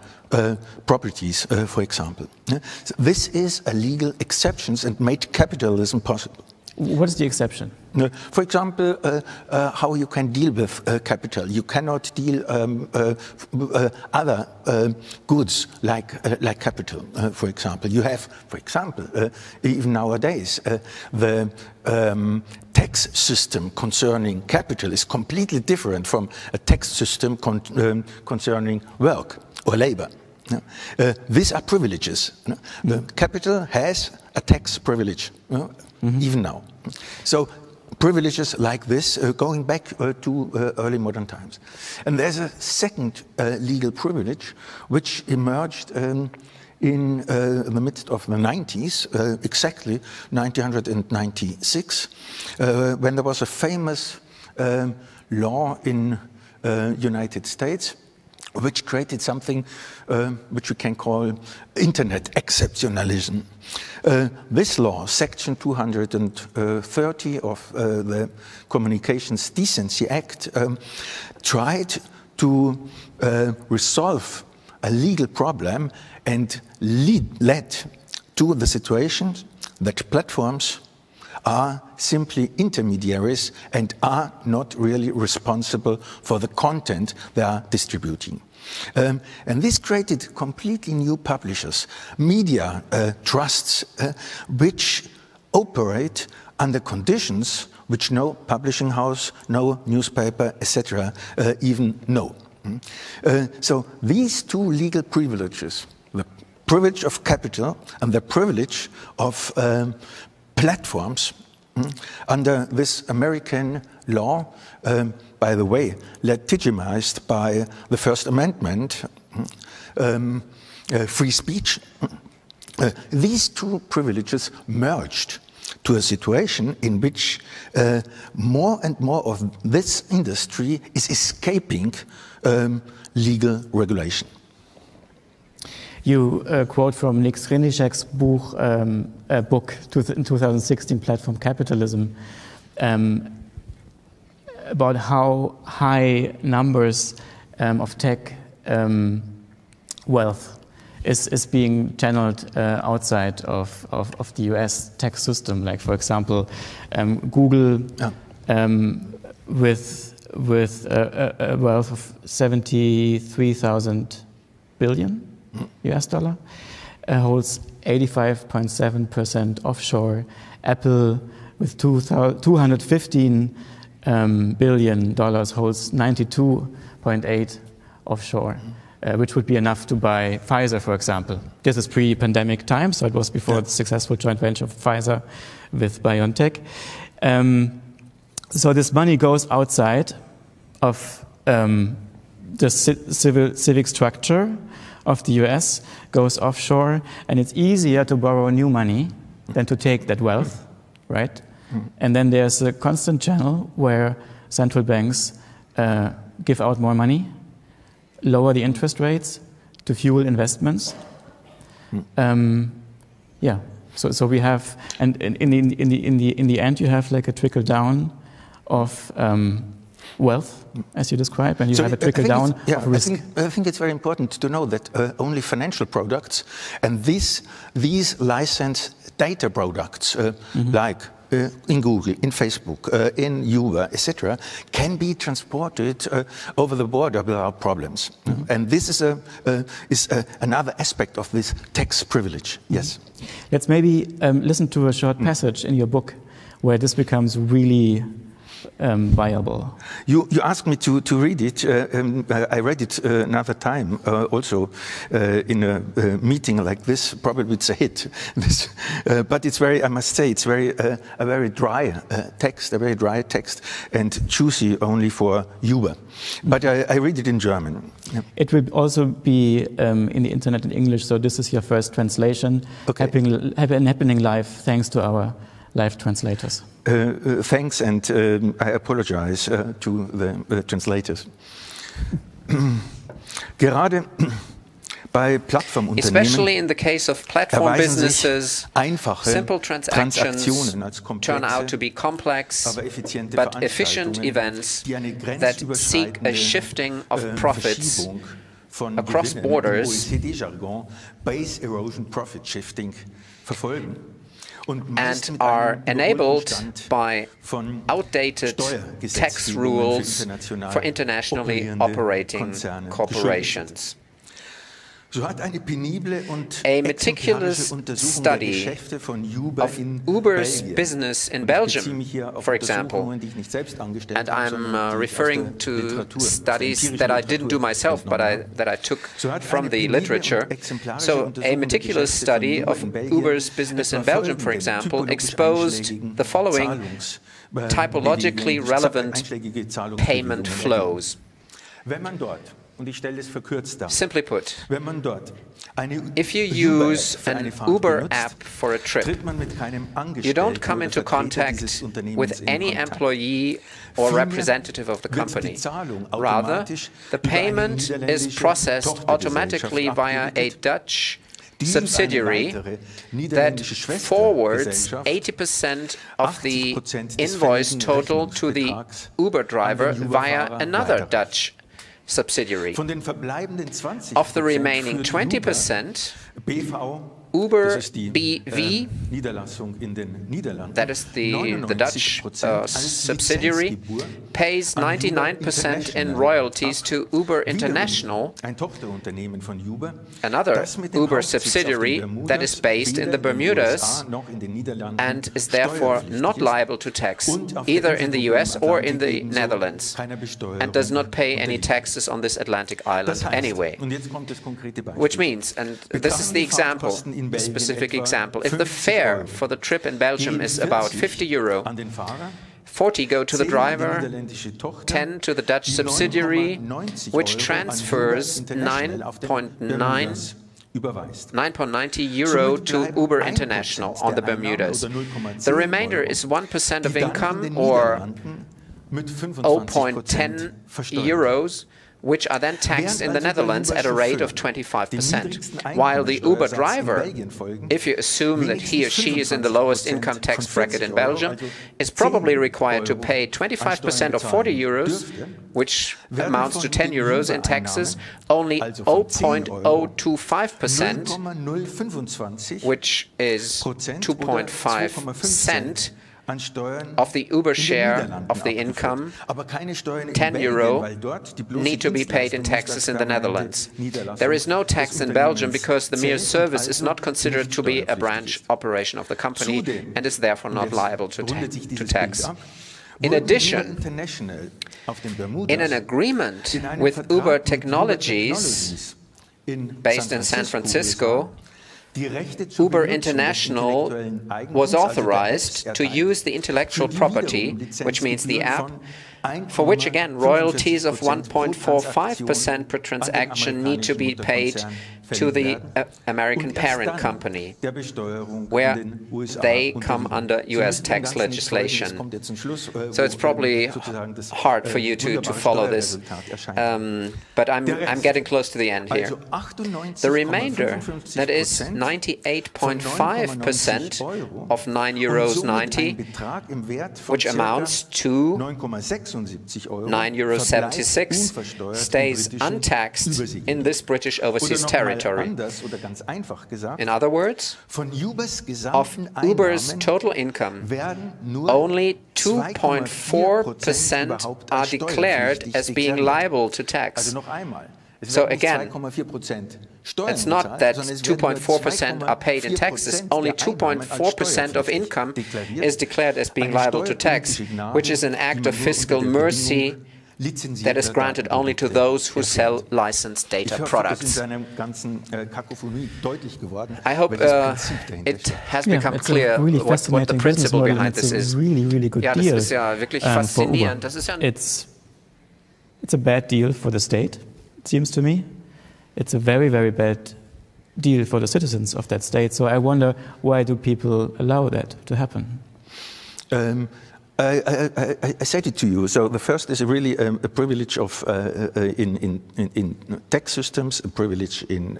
properties, for example. So this is a legal exception and made capitalism possible. What is the exception? For example, how you can deal with capital. You cannot deal other goods like capital, for example. You have, for example, even nowadays, the tax system concerning capital is completely different from a tax system concerning work or labor. These are privileges. The capital has a tax privilege, even now. So privileges like this going back to early modern times. And there's a second legal privilege which emerged in the midst of the 90s, exactly 1996, when there was a famous law in United States which created something which we can call internet exceptionalism. This law, Section 230 of the Communications Decency Act, tried to resolve a legal problem and led to the situation that platforms are simply intermediaries and are not really responsible for the content they are distributing. And this created completely new publishers, media trusts, which operate under conditions which no publishing house, no newspaper, etc. Even know. So these two legal privileges, the privilege of capital and the privilege of platforms, under this American law, by the way, legitimized by the First Amendment, free speech, these two privileges merged to a situation in which more and more of this industry is escaping legal regulation. You quote from Nick Srinischek's book in 2016, Platform Capitalism, about how high numbers of tech wealth is being channeled outside of the US tech system. Like, for example, Google with a wealth of 73,000 billion US dollar, holds 85.7% offshore. Apple with $215 billion holds 92.8% offshore, which would be enough to buy Pfizer, for example. This is pre-pandemic time, so it was before the successful joint venture of Pfizer with BioNTech. So this money goes outside of the civic structure of the US, goes offshore, and it's easier to borrow new money than to take that wealth, right? And then there's a constant channel where central banks give out more money, lower the interest rates to fuel investments. Yeah, so we have, and in the end, you have like a trickle down of wealth, as you described, and you have a trickle down of risk. I think it's very important to know that only financial products and these licensed data products, like in Google, in Facebook, in Uber, etc., can be transported over the border without problems. And this is another aspect of this tax privilege. Yes. Let's maybe listen to a short passage in your book where this becomes really viable. You asked me to read it. I read it another time, also in a meeting like this. Probably it's a hit. But it's very, I must say, it's a very dry text, and juicy only for Uber. But I read it in German. Yeah. It will also be in the internet in English, so this is your first translation. Okay. Happening live, thanks to our live translators. Thanks, and I apologize to the translators. Gerade bei Plattformunternehmen especially in the case of platform businesses, simple Transaktionen transactions turn out to be complex but efficient events that seek a shifting of profits across borders Base Erosion Profit Shifting verfolgen. and are enabled by outdated tax rules for internationally operating corporations. A meticulous study of Uber's business in Belgium, for example, and I'm referring to studies that I didn't do myself, but that I took from the literature. So a meticulous study of Uber's business in Belgium, for example, exposed the following typologically relevant payment flows. Simply put, if you use an Uber app for a trip, you don't come into contact with any employee or representative of the company. Rather, the payment is processed automatically via a Dutch subsidiary that forwards 80% of the invoice total to the Uber driver via another Dutch subsidiary. Of the remaining 20%, Uber BV, that is the Dutch subsidiary, pays 99% in royalties to Uber International, another Uber subsidiary that is based in the Bermudas and is therefore not liable to tax, either in the US or in the Netherlands, and does not pay any taxes on this Atlantic island anyway. Which means, and this is the example, a specific example, if the fare for the trip in Belgium is about €50, 40 go to the driver, 10 to the Dutch subsidiary, which transfers 9.90 euro to Uber International on the Bermudas. The remainder is 1% of income, or 0.10 euros, which are then taxed in the Netherlands at a rate of 25%, while the Uber driver, if you assume that he or she is in the lowest income tax bracket in Belgium, is probably required to pay 25% of 40 euros, which amounts to 10 euros in taxes, only 0.025%, which is 2.5 cents, of the Uber share of the income, 10 euro, need to be paid in taxes in the Netherlands. There is no tax in Belgium because the mere service is not considered to be a branch operation of the company and is therefore not liable to tax. In addition, in an agreement with Uber Technologies based in San Francisco, Uber International was authorized to use the intellectual property, which means the app, for which again royalties of 1.45% per transaction need to be paid to the American parent company, where they come under US tax legislation. So it's probably hard for you to follow this, but I'm getting close to the end here. The remainder, that is 98.5% of €9.90, which amounts to €9.76, stays untaxed in this British overseas territory. In other words, of Uber's total income, only 2.4% are declared as being liable to tax. So again, it's not that 2.4% are paid in taxes, only 2.4% of income is declared as being liable to tax, which is an act of fiscal mercy that is granted only to those who sell licensed data products. I hope it has become clear what the principle behind this is. Ja, das ist ja wirklich faszinierend. Das ist ja it's a bad deal for the state, it seems to me. It's a very, very bad deal for the citizens of that state. So I wonder, why do people allow that to happen? I said it to you. So the first is really a privilege of in tax systems, a privilege in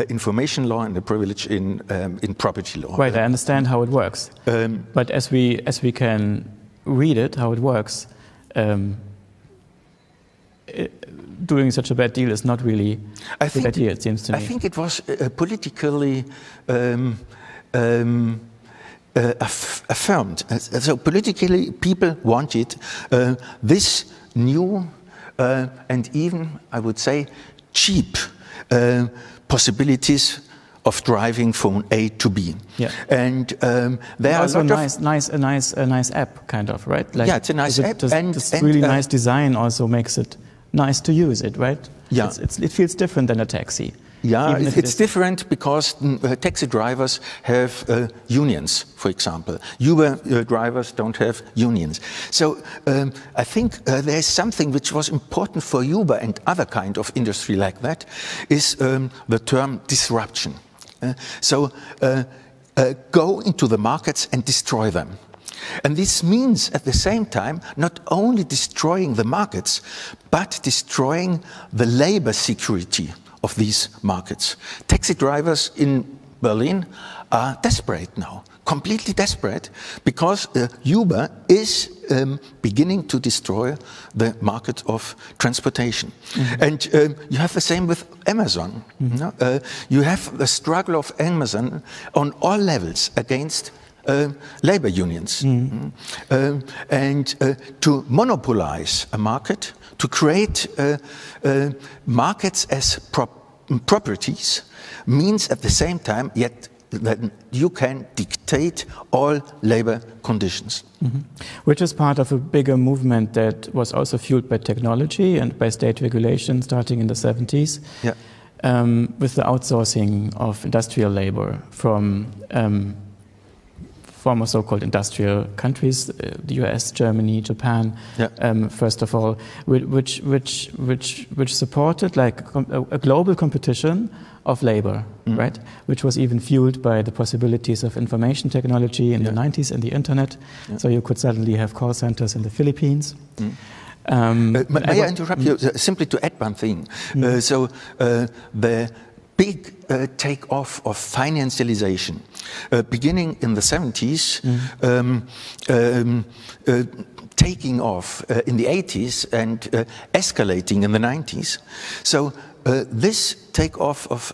information law, and a privilege in property law. Right, I understand how it works. But as we can read it, how it works, doing such a bad deal is not really a good idea, it seems to me. I think it was politically affirmed. So politically, people wanted this new and even, I would say, cheap possibilities of driving from A to B. Yeah. And there also are a nice app, kind of, right? Like, yeah, it's a nice app. This really nice design also makes it nice to use it, right? Yeah. It feels different than a taxi. Yeah, it's different because taxi drivers have unions, for example. Uber drivers don't have unions. So I think there's something which was important for Uber and other kind of industry like that, is the term disruption. Go into the markets and destroy them. And this means at the same time not only destroying the markets, but destroying the labor security of these markets. Taxi drivers in Berlin are desperate now, completely desperate, because Uber is beginning to destroy the market of transportation. Mm-hmm. And you have the same with Amazon. Mm-hmm. You have the struggle of Amazon on all levels against labor unions. Mm-hmm. And to monopolize a market, to create markets as properties, means at the same time yet that you can dictate all labor conditions. Mm-hmm. Which is part of a bigger movement that was also fueled by technology and by state regulation starting in the 70s, yeah. With the outsourcing of industrial labor from former so-called industrial countries, the US, Germany, Japan, yeah. First of all, which supported like a global competition of labor, mm-hmm. right? Which was even fueled by the possibilities of information technology in the 90s and the internet. Yeah. So you could suddenly have call centers in the Philippines. Mm-hmm. May I interrupt you simply to add one thing? Mm-hmm. The big take-off of financialization, beginning in the 70s, taking off in the 80s and escalating in the 90s. So this take-off of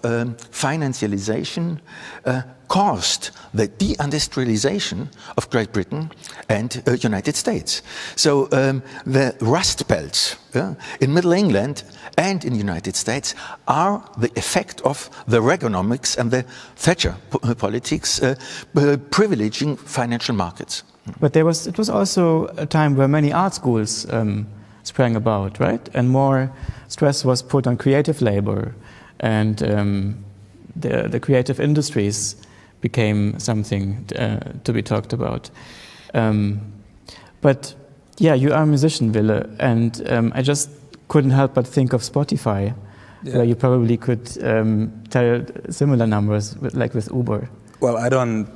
financialization caused the deindustrialization of Great Britain and United States. So the Rust Belts in Middle England and in the United States are the effect of the Reaganomics and the Thatcher politics privileging financial markets. But it was also a time where many art schools sprang about, right? And more stress was put on creative labor, and the creative industries became something to be talked about. But yeah, you are a musician, Ville, and I just couldn't help but think of Spotify, where you probably could tell similar numbers, like with Uber. Well, I don't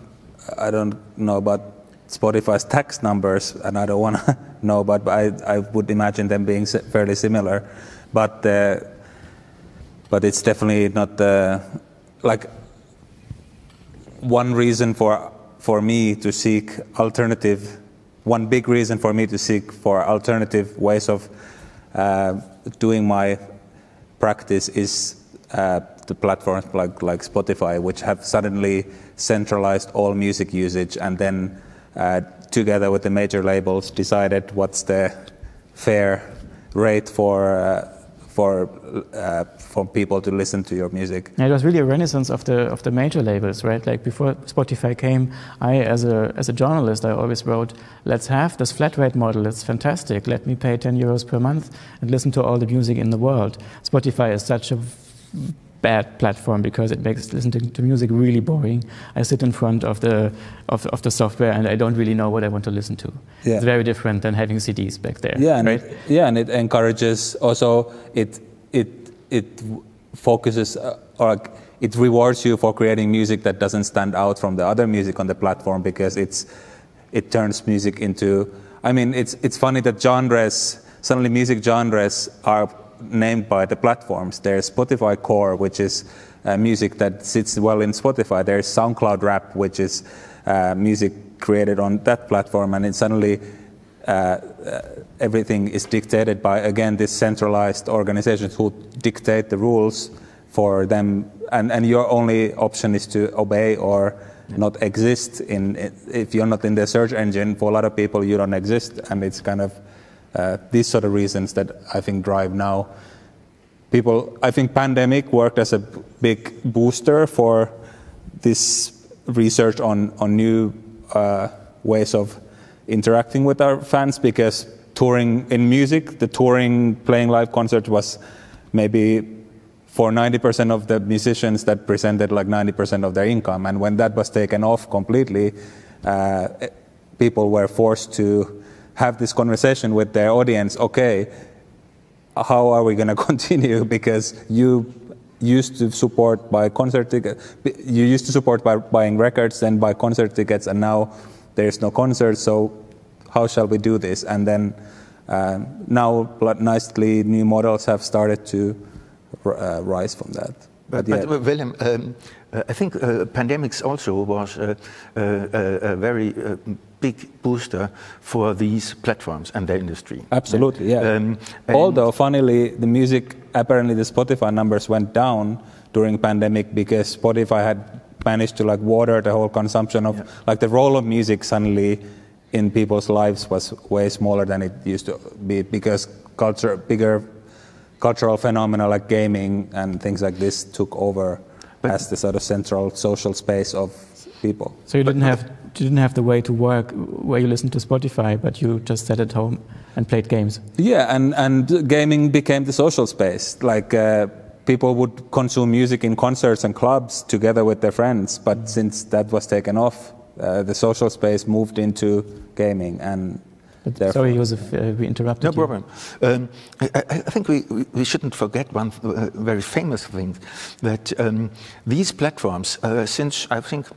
know about Spotify's tax numbers, and I don't want to know about, but I would imagine them being fairly similar. But it's definitely not like one reason for me to seek alternative. One big reason for me to seek for alternative ways of doing my practice is the platforms like Spotify, which have suddenly centralized all music usage, and then together with the major labels decided what's the fair rate for people to listen to your music. Yeah, it was really a renaissance of the major labels, right? Like before Spotify came, as a journalist, I always wrote, let's have this flat rate model, it's fantastic, let me pay 10 euros per month and listen to all the music in the world. Spotify is such a bad platform because it makes listening to music really boring. I sit in front of the software and I don't really know what I want to listen to. Yeah. It's very different than having CDs back there. Yeah, and right? And it encourages also it focuses or it rewards you for creating music that doesn't stand out from the other music on the platform because it's it turns music into, I mean, it's funny that genres, suddenly music genres are named by the platforms. There's Spotify Core, which is music that sits well in Spotify. There's SoundCloud Rap, which is music created on that platform, and it suddenly everything is dictated by, again, these centralized organizations who dictate the rules for them, and your only option is to obey or not exist. If you're not in the search engine, for a lot of people you don't exist, and it's kind of these sort of reasons that I think drive now people. I think pandemic worked as a big booster for this research on new ways of interacting with our fans, because touring in music, the touring, playing live concerts was maybe for 90% of the musicians that presented like 90% of their income. And when that was taken off completely, people were forced to have this conversation with their audience. Okay, how are we going to continue? Because you used to support by concert tickets, you used to support by buying records, then buy concert tickets, and now there's no concert, so how shall we do this? And then now, nicely, new models have started to rise from that. But Willem, I think pandemics also was a very big booster for these platforms and their industry. Absolutely, yeah. Although, funnily, the music, apparently the Spotify numbers went down during pandemic because Spotify had managed to like water the whole consumption of, like the role of music suddenly in people's lives was way smaller than it used to be, because bigger cultural phenomena like gaming and things like this took over as the sort of central social space of people. So you didn't have the way to work where you listened to Spotify, but you just sat at home and played games. Yeah, and gaming became the social space. Like people would consume music in concerts and clubs together with their friends, but since that was taken off, the social space moved into gaming. And sorry, Josef, we interrupted you. No problem. I think we shouldn't forget one very famous thing, that these platforms, since I think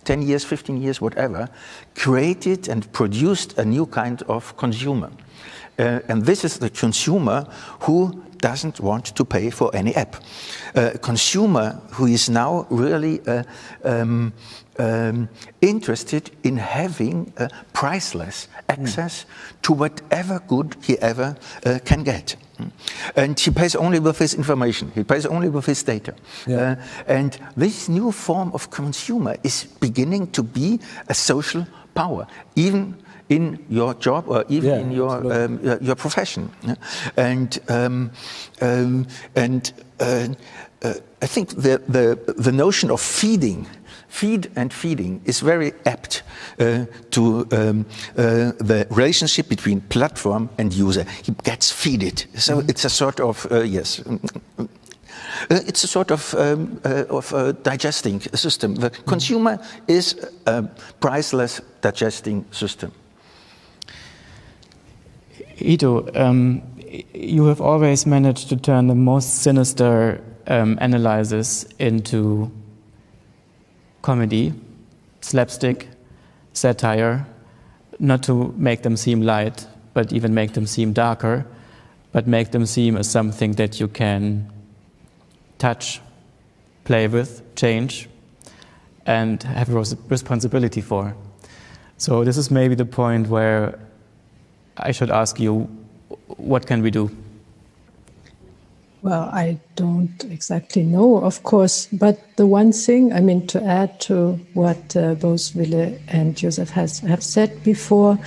10 years, 15 years, whatever, created and produced a new kind of consumer. And this is the consumer who doesn't want to pay for any app. A consumer who is now really interested in having priceless access to whatever good he ever can get. And he pays only with his information, he pays only with his data. Yeah. And this new form of consumer is beginning to be a social power, even in your job or even in your profession. And I think the notion of feed and feeding is very apt to the relationship between platform and user. He gets feeded, so it's a sort of it's a sort of digesting system. The consumer is a priceless digesting system. HITO, you have always managed to turn the most sinister analysis into comedy, slapstick, satire, not to make them seem light, but even make them seem darker, but make them seem as something that you can touch, play with, change, and have a responsibility for. So this is maybe the point where I should ask you, what can we do? Well, I don't exactly know, of course, but the one thing, I mean, to add to what both Ville and Josef have said before,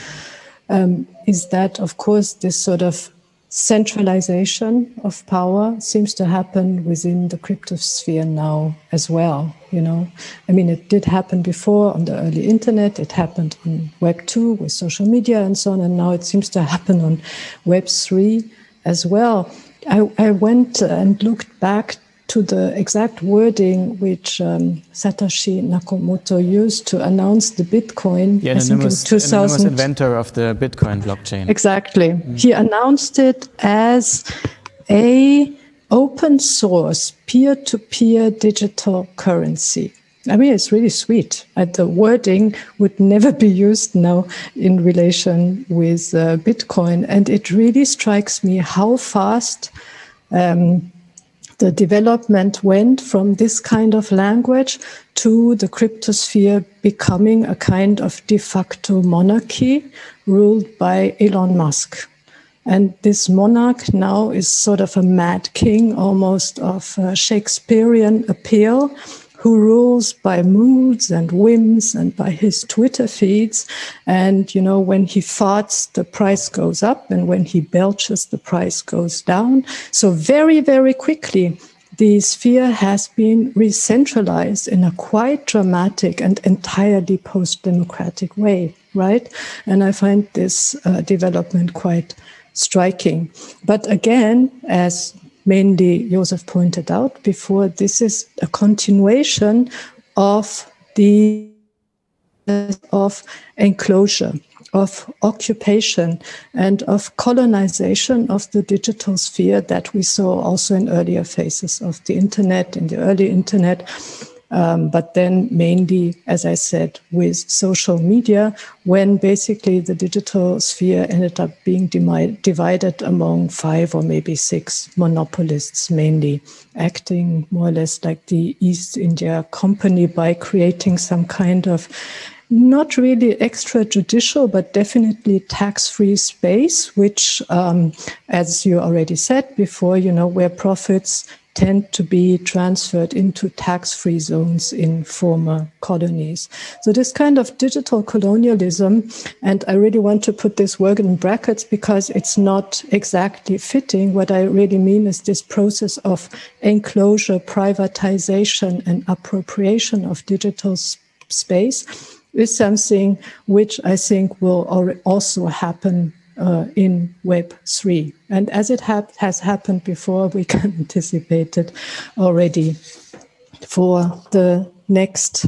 is that, of course, this sort of centralization of power seems to happen within the crypto sphere now as well, you know. I mean, it did happen before on the early internet, it happened on Web 2 with social media and so on, and now it seems to happen on Web 3 as well. I went and looked back to the exact wording which Satoshi Nakamoto used to announce the Bitcoin. The anonymous inventor of the Bitcoin blockchain. Exactly. He announced it as a open source peer-to-peer digital currency. I mean, it's really sweet. The wording would never be used now in relation with Bitcoin. And it really strikes me how fast the development went from this kind of language to the cryptosphere becoming a kind of de facto monarchy ruled by Elon Musk. And this monarch now is sort of a mad king, almost of Shakespearean appeal, who rules by moods and whims and by his Twitter feeds. And, you know, when he farts, the price goes up, and when he belches, the price goes down. So very, very quickly, the sphere has been re-centralized in a quite dramatic and entirely post-democratic way, right? And I find this development quite striking. But again, as mainly Joseph pointed out before, this is a continuation of enclosure, of occupation, and of colonization of the digital sphere that we saw also in earlier phases of the internet, in the early internet. But then mainly, as I said, with social media, when basically the digital sphere ended up being divided among 5 or maybe 6 monopolists, mainly acting more or less like the East India Company by creating some kind of not really extrajudicial, but definitely tax-free space, which, as you already said before, you know, where profits tend to be transferred into tax-free zones in former colonies. So this kind of digital colonialism, and I really want to put this word in brackets because it's not exactly fitting. What I really mean is this process of enclosure, privatization, and appropriation of digital space is something which I think will also happen in Web3. And as it has happened before, we can anticipate it already for the next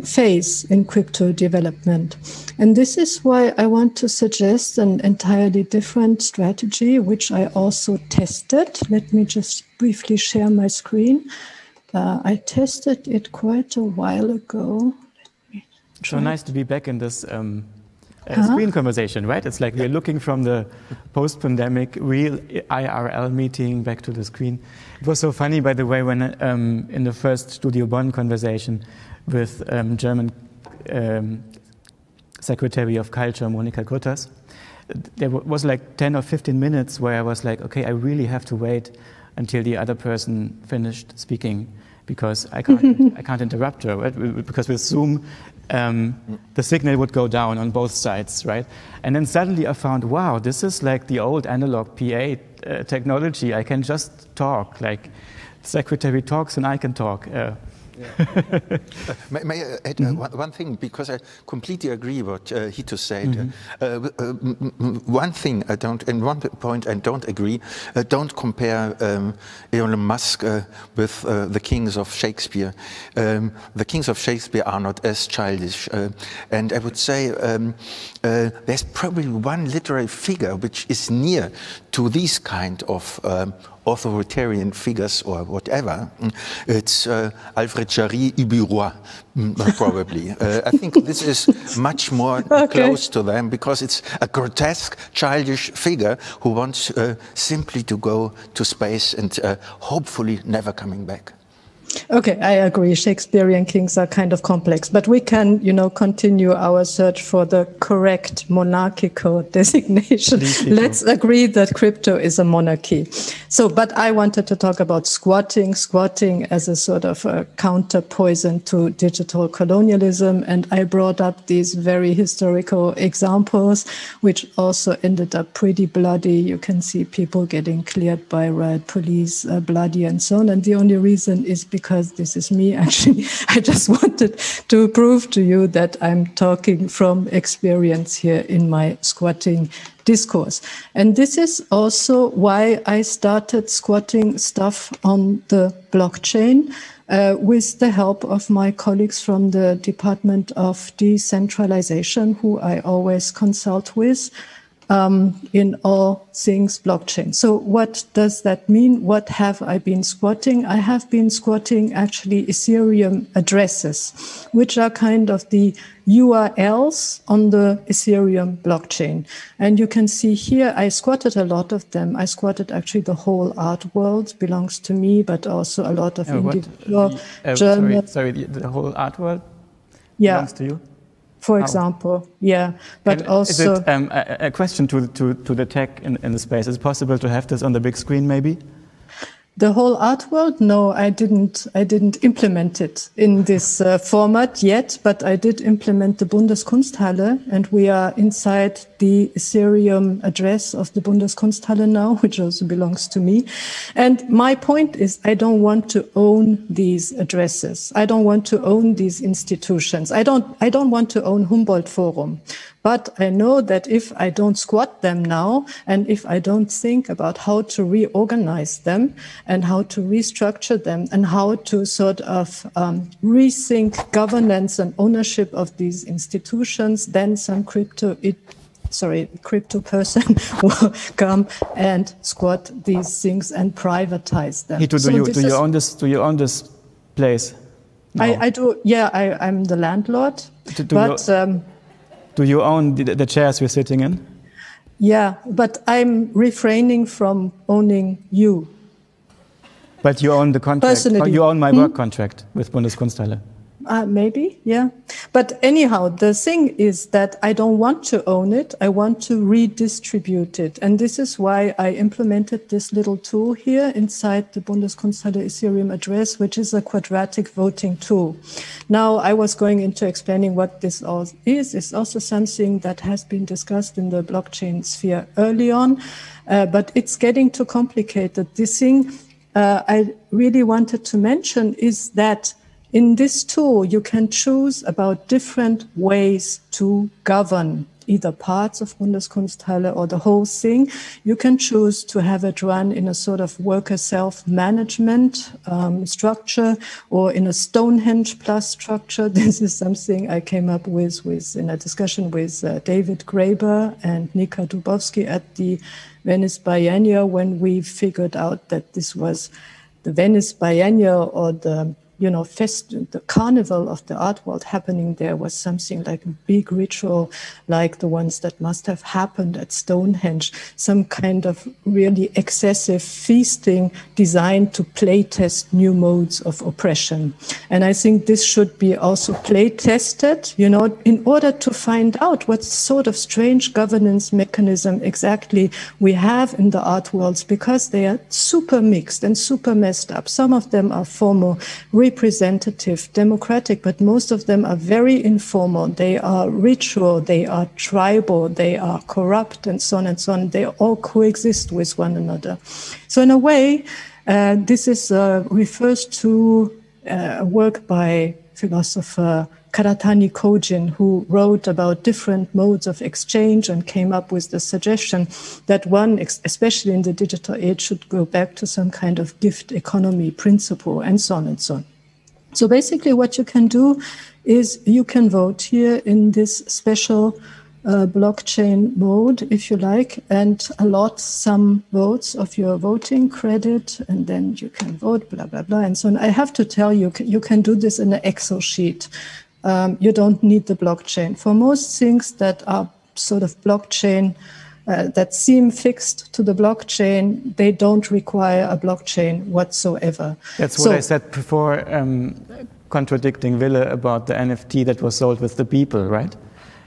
phase in crypto development. And this is why I want to suggest an entirely different strategy, which I also tested. Let me just briefly share my screen. I tested it quite a while ago. So nice to be back in this screen conversation, right? It's like we're looking from the post-pandemic real IRL meeting back to the screen. It was so funny, by the way, when in the first Studio Bonn conversation with German Secretary of Culture, Monika Grütters, there was like 10 or 15 minutes where I was like, okay, I really have to wait until the other person finished speaking because I can't interrupt her, right? Because with Zoom, the signal would go down on both sides, right? And then suddenly I found, wow, this is like the old analog PA technology. I can just talk, like secretary talks and I can talk. May I add one thing, because I completely agree what HITO said. One thing I don't, and one point I don't agree, don't compare Elon Musk with the kings of Shakespeare. The kings of Shakespeare are not as childish. And I would say there's probably one literary figure which is near to these kind of authoritarian figures or whatever. It's Alfred Jarry Ibirois, probably. I think this is much more close to them because it's a grotesque, childish figure who wants simply to go to space and hopefully never coming back. Okay, I agree. Shakespearean kings are kind of complex, but we can, you know, continue our search for the correct monarchical designation. Let's agree that crypto is a monarchy. So, but I wanted to talk about squatting as a sort of a counter poison to digital colonialism. And I brought up these very historical examples, which also ended up pretty bloody. You can see people getting cleared by riot police, bloody and so on. And the only reason is because this is me, actually. I just wanted to prove to you that I'm talking from experience here in my squatting discourse. And this is also why I started squatting stuff on the blockchain with the help of my colleagues from the Department of Decentralization, who I always consult with. in all things blockchain. So what does that mean? What have I been squatting? I have been squatting actually Ethereum addresses, which are kind of the URLs on the Ethereum blockchain. And you can see here, I squatted a lot of them. I squatted actually the whole art world belongs to me, but also a lot of individual German. Sorry, the whole art world belongs to you? For example, yeah, but also... Is it a question to the tech in the space? Is it possible to have this on the big screen, maybe? The whole art world? No, I didn't implement it in this format yet, but I did implement the Bundeskunsthalle, and we are inside the Ethereum address of the Bundeskunsthalle now, which also belongs to me. And my point is, I don't want to own these addresses. I don't want to own these institutions. I don't want to own Humboldt Forum. But I know that if I don't squat them now, and if I don't think about how to reorganize them and how to restructure them and how to sort of rethink governance and ownership of these institutions, then some crypto person will come and squat these things and privatize them. HITO, do you own this place? No. I do. Yeah, I'm the landlord. Do you own the chairs we're sitting in? Yeah, but I'm refraining from owning you. But you own the contract. Personally. You own my work contract with Bundeskunsthalle. Maybe, yeah. But anyhow, the thing is that I don't want to own it. I want to redistribute it. And this is why I implemented this little tool here inside the Bundeskunsthalle Ethereum address, which is a quadratic voting tool. Now, I was going into explaining what this all is. It's also something that has been discussed in the blockchain sphere early on, but it's getting too complicated. The thing I really wanted to mention is that in this tool, you can choose about different ways to govern either parts of Bundeskunsthalle or the whole thing. You can choose to have it run in a sort of worker self-management structure or in a Stonehenge plus structure. This is something I came up with in a discussion with David Graeber and Nika Dubowski at the Venice Biennial when we figured out that this was the Venice Biennial or the the carnival of the art world happening there was something like a big ritual, like the ones that must have happened at Stonehenge, some kind of really excessive feasting designed to play test new modes of oppression. And I think this should be also play tested, in order to find out what sort of strange governance mechanism exactly we have in the art worlds, because they are super mixed and super messed up. Some of them are formal, representative, democratic, but most of them are very informal. They are ritual, they are tribal, they are corrupt, and so on and so on. They all coexist with one another. So in a way, this is refers to a work by philosopher Karatani Kojin, who wrote about different modes of exchange and came up with the suggestion that one, especially in the digital age, should go back to some kind of gift economy principle, and so on and so on. So basically what you can do is you can vote here in this special blockchain mode, if you like, and allot some votes of your voting credit, and then you can vote, blah, blah, blah, and so on. I have to tell you, you can do this in an Excel sheet. You don't need the blockchain. For most things that are sort of blockchain, that seem fixed to the blockchain, they don't require a blockchain whatsoever. That's what I said before, contradicting VILLE about the NFT that was sold with the people, right?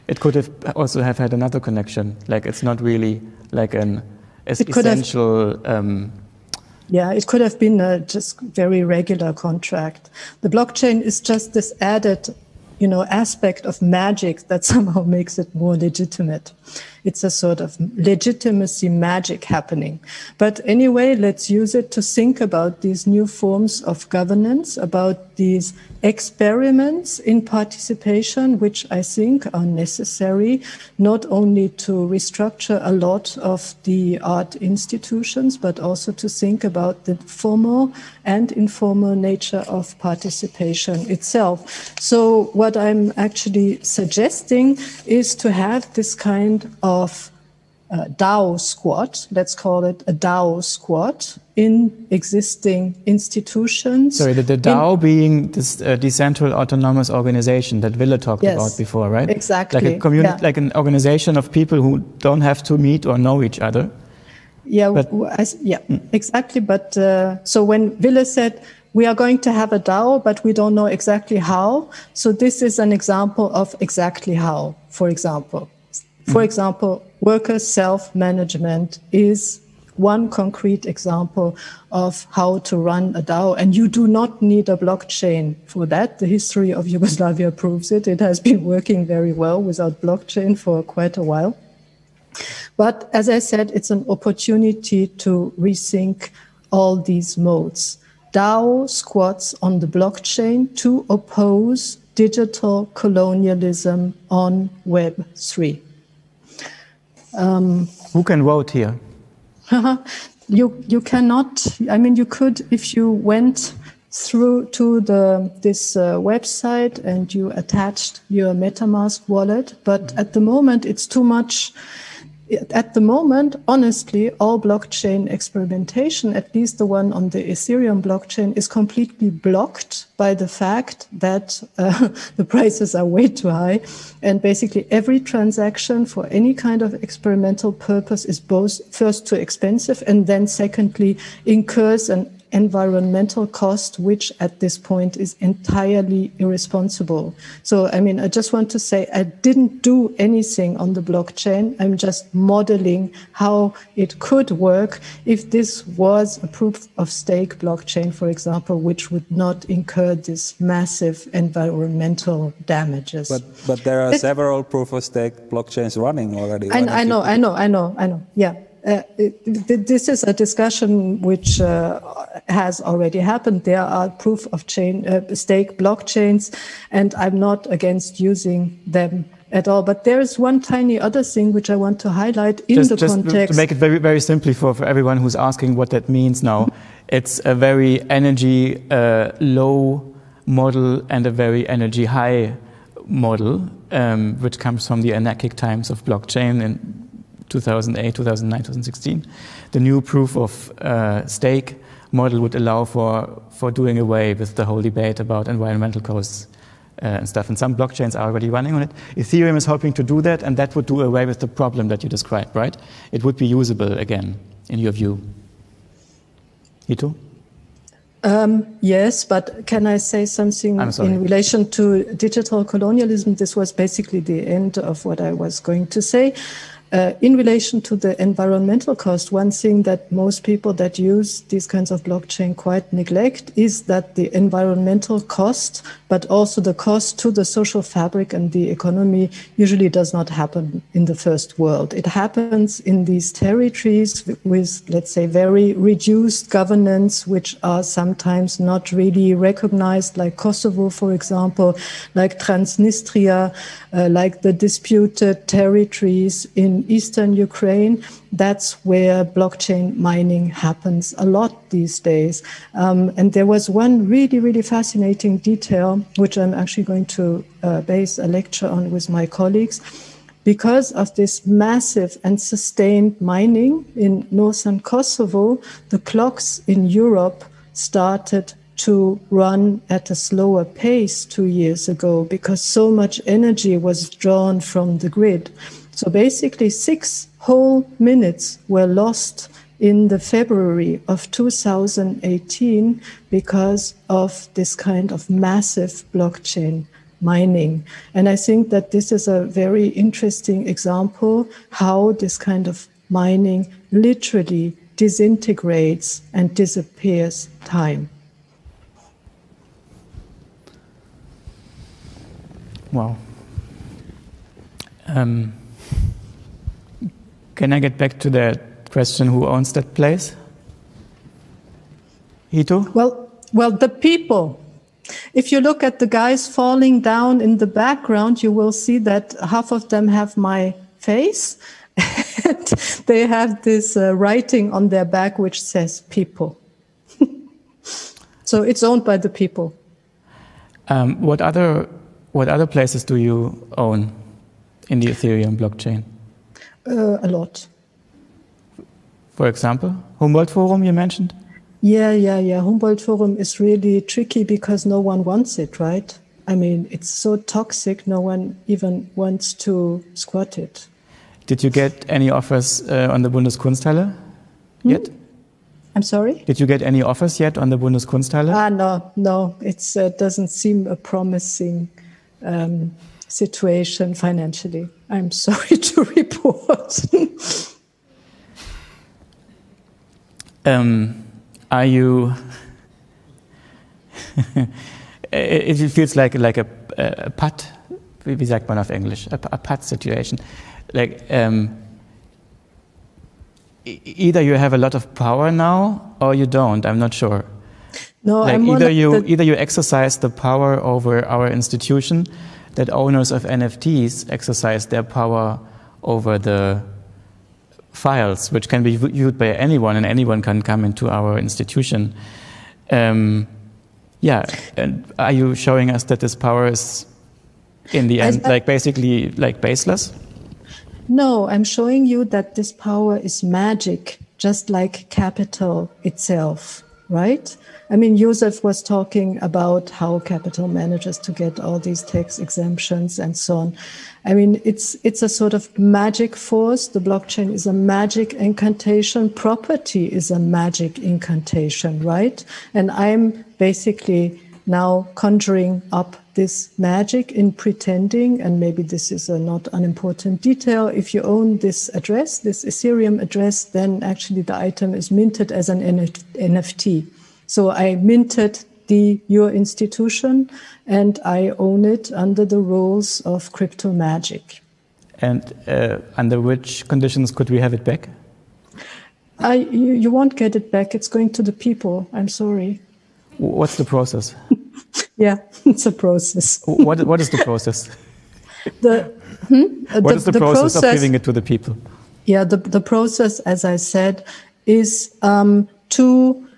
It could have also have had another connection. Like, it's not really like an essential... Yeah, it could have been a just very regular contract. The blockchain is just this added, aspect of magic that somehow makes it more legitimate. It's a sort of legitimacy magic happening. But anyway, let's use it to think about these new forms of governance, about these experiments in participation, which I think are necessary, not only to restructure a lot of the art institutions, but also to think about the formal and informal nature of participation itself. So what I'm actually suggesting is to have this kind of DAO squad, let's call it a DAO squad, in existing institutions. Sorry, the DAO being this decentral autonomous organization that VILLE talked about before, right? Exactly. Like a community, like an organization of people who don't have to meet or know each other. Yeah, exactly. But so when VILLE said, we are going to have a DAO, but we don't know exactly how. So this is an example of exactly how, for example. For example, worker self-management is one concrete example of how to run a DAO. And you do not need a blockchain for that. The history of Yugoslavia proves it. It has been working very well without blockchain for quite a while. But as I said, it's an opportunity to rethink all these modes. DAO squads on the blockchain to oppose digital colonialism on Web3. Who can vote here? You cannot. I mean, you could if you went through to this website and you attached your MetaMask wallet. But at the moment, it's too much. At the moment, honestly, all blockchain experimentation, at least the one on the Ethereum blockchain, is completely blocked by the fact that the prices are way too high. And basically every transaction for any kind of experimental purpose is both first too expensive and then secondly incurs an environmental cost, which at this point is entirely irresponsible. So, I mean, I just want to say I didn't do anything on the blockchain. I'm just modeling how it could work if this was a proof of stake blockchain, for example, which would not incur this massive environmental damages. But there are several proof of stake blockchains running already. I know. Yeah. This is a discussion which has already happened. There are proof of stake blockchains, and I'm not against using them at all. But there is one tiny other thing which I want to highlight in the context. To make it very, very simply for everyone who's asking what that means now, it's a very energy low model and a very energy high model, which comes from the anarchic times of blockchain in 2008, 2009, 2016. The new proof of stake model would allow for doing away with the whole debate about environmental costs and stuff. And some blockchains are already running on it. Ethereum is hoping to do that, and that would do away with the problem that you described, right? It would be usable again, in your view. HITO? Yes, but can I say something in relation to digital colonialism? This was basically the end of what I was going to say. In relation to the environmental cost, one thing that most people that use these kinds of blockchain quite neglect is that the environmental cost, but also the cost to the social fabric and the economy usually does not happen in the first world. It happens in these territories with, let's say, very reduced governance, which are sometimes not really recognized, like Kosovo, for example, like Transnistria, like the disputed territories in eastern Ukraine. That's where blockchain mining happens a lot these days. And there was one really, really fascinating detail, which I'm actually going to base a lecture on with my colleagues. Because of this massive and sustained mining in northern Kosovo, the clocks in Europe started to run at a slower pace 2 years ago because so much energy was drawn from the grid. So basically 6 whole minutes were lost in the February of 2018 because of this kind of massive blockchain mining. And I think that this is a very interesting example how this kind of mining literally disintegrates and disappears time. Wow. Can I get back to the question who owns that place? HITO? Well, the people. If you look at the guys falling down in the background, you will see that half of them have my face. And they have this writing on their back which says people. So it's owned by the people. What other places do you own in the Ethereum blockchain? A lot. for example? Humboldt Forum you mentioned? Yeah. Humboldt Forum is really tricky because no one wants it, right? I mean, it's so toxic, no one even wants to squat it. Did you get any offers on the Bundeskunsthalle yet? I'm sorry? Did you get any offers yet on the Bundeskunsthalle? No. It doesn't seem a promising situation financially. I'm sorry to report. Are you... it feels like a Patt, wie sagt man auf Englisch? A Patt situation. Like, either you have a lot of power now or you don't. I'm not sure. No, like either you exercise the power over our institution, that owners of NFTs exercise their power over the files, which can be viewed by anyone, and anyone can come into our institution. Yeah, and are you showing us that this power is, in the end, like basically like baseless? No, I'm showing you that this power is magic, just like capital itself, right? I mean, Josef was talking about how capital manages to get all these tax exemptions and so on. I mean, it's a sort of magic force. The blockchain is a magic incantation. Property is a magic incantation, right? And I'm basically now conjuring up this magic in pretending, and maybe this is a not unimportant detail. If you own this address, this Ethereum address, then actually the item is minted as an NFT. So I minted your institution, and I own it under the rules of crypto magic. And under which conditions could we have it back? You won't get it back. It's going to the people. I'm sorry. What's the process? Yeah, it's a process. What is the process? What is the process of giving it to the people? Yeah, the process, as I said, is to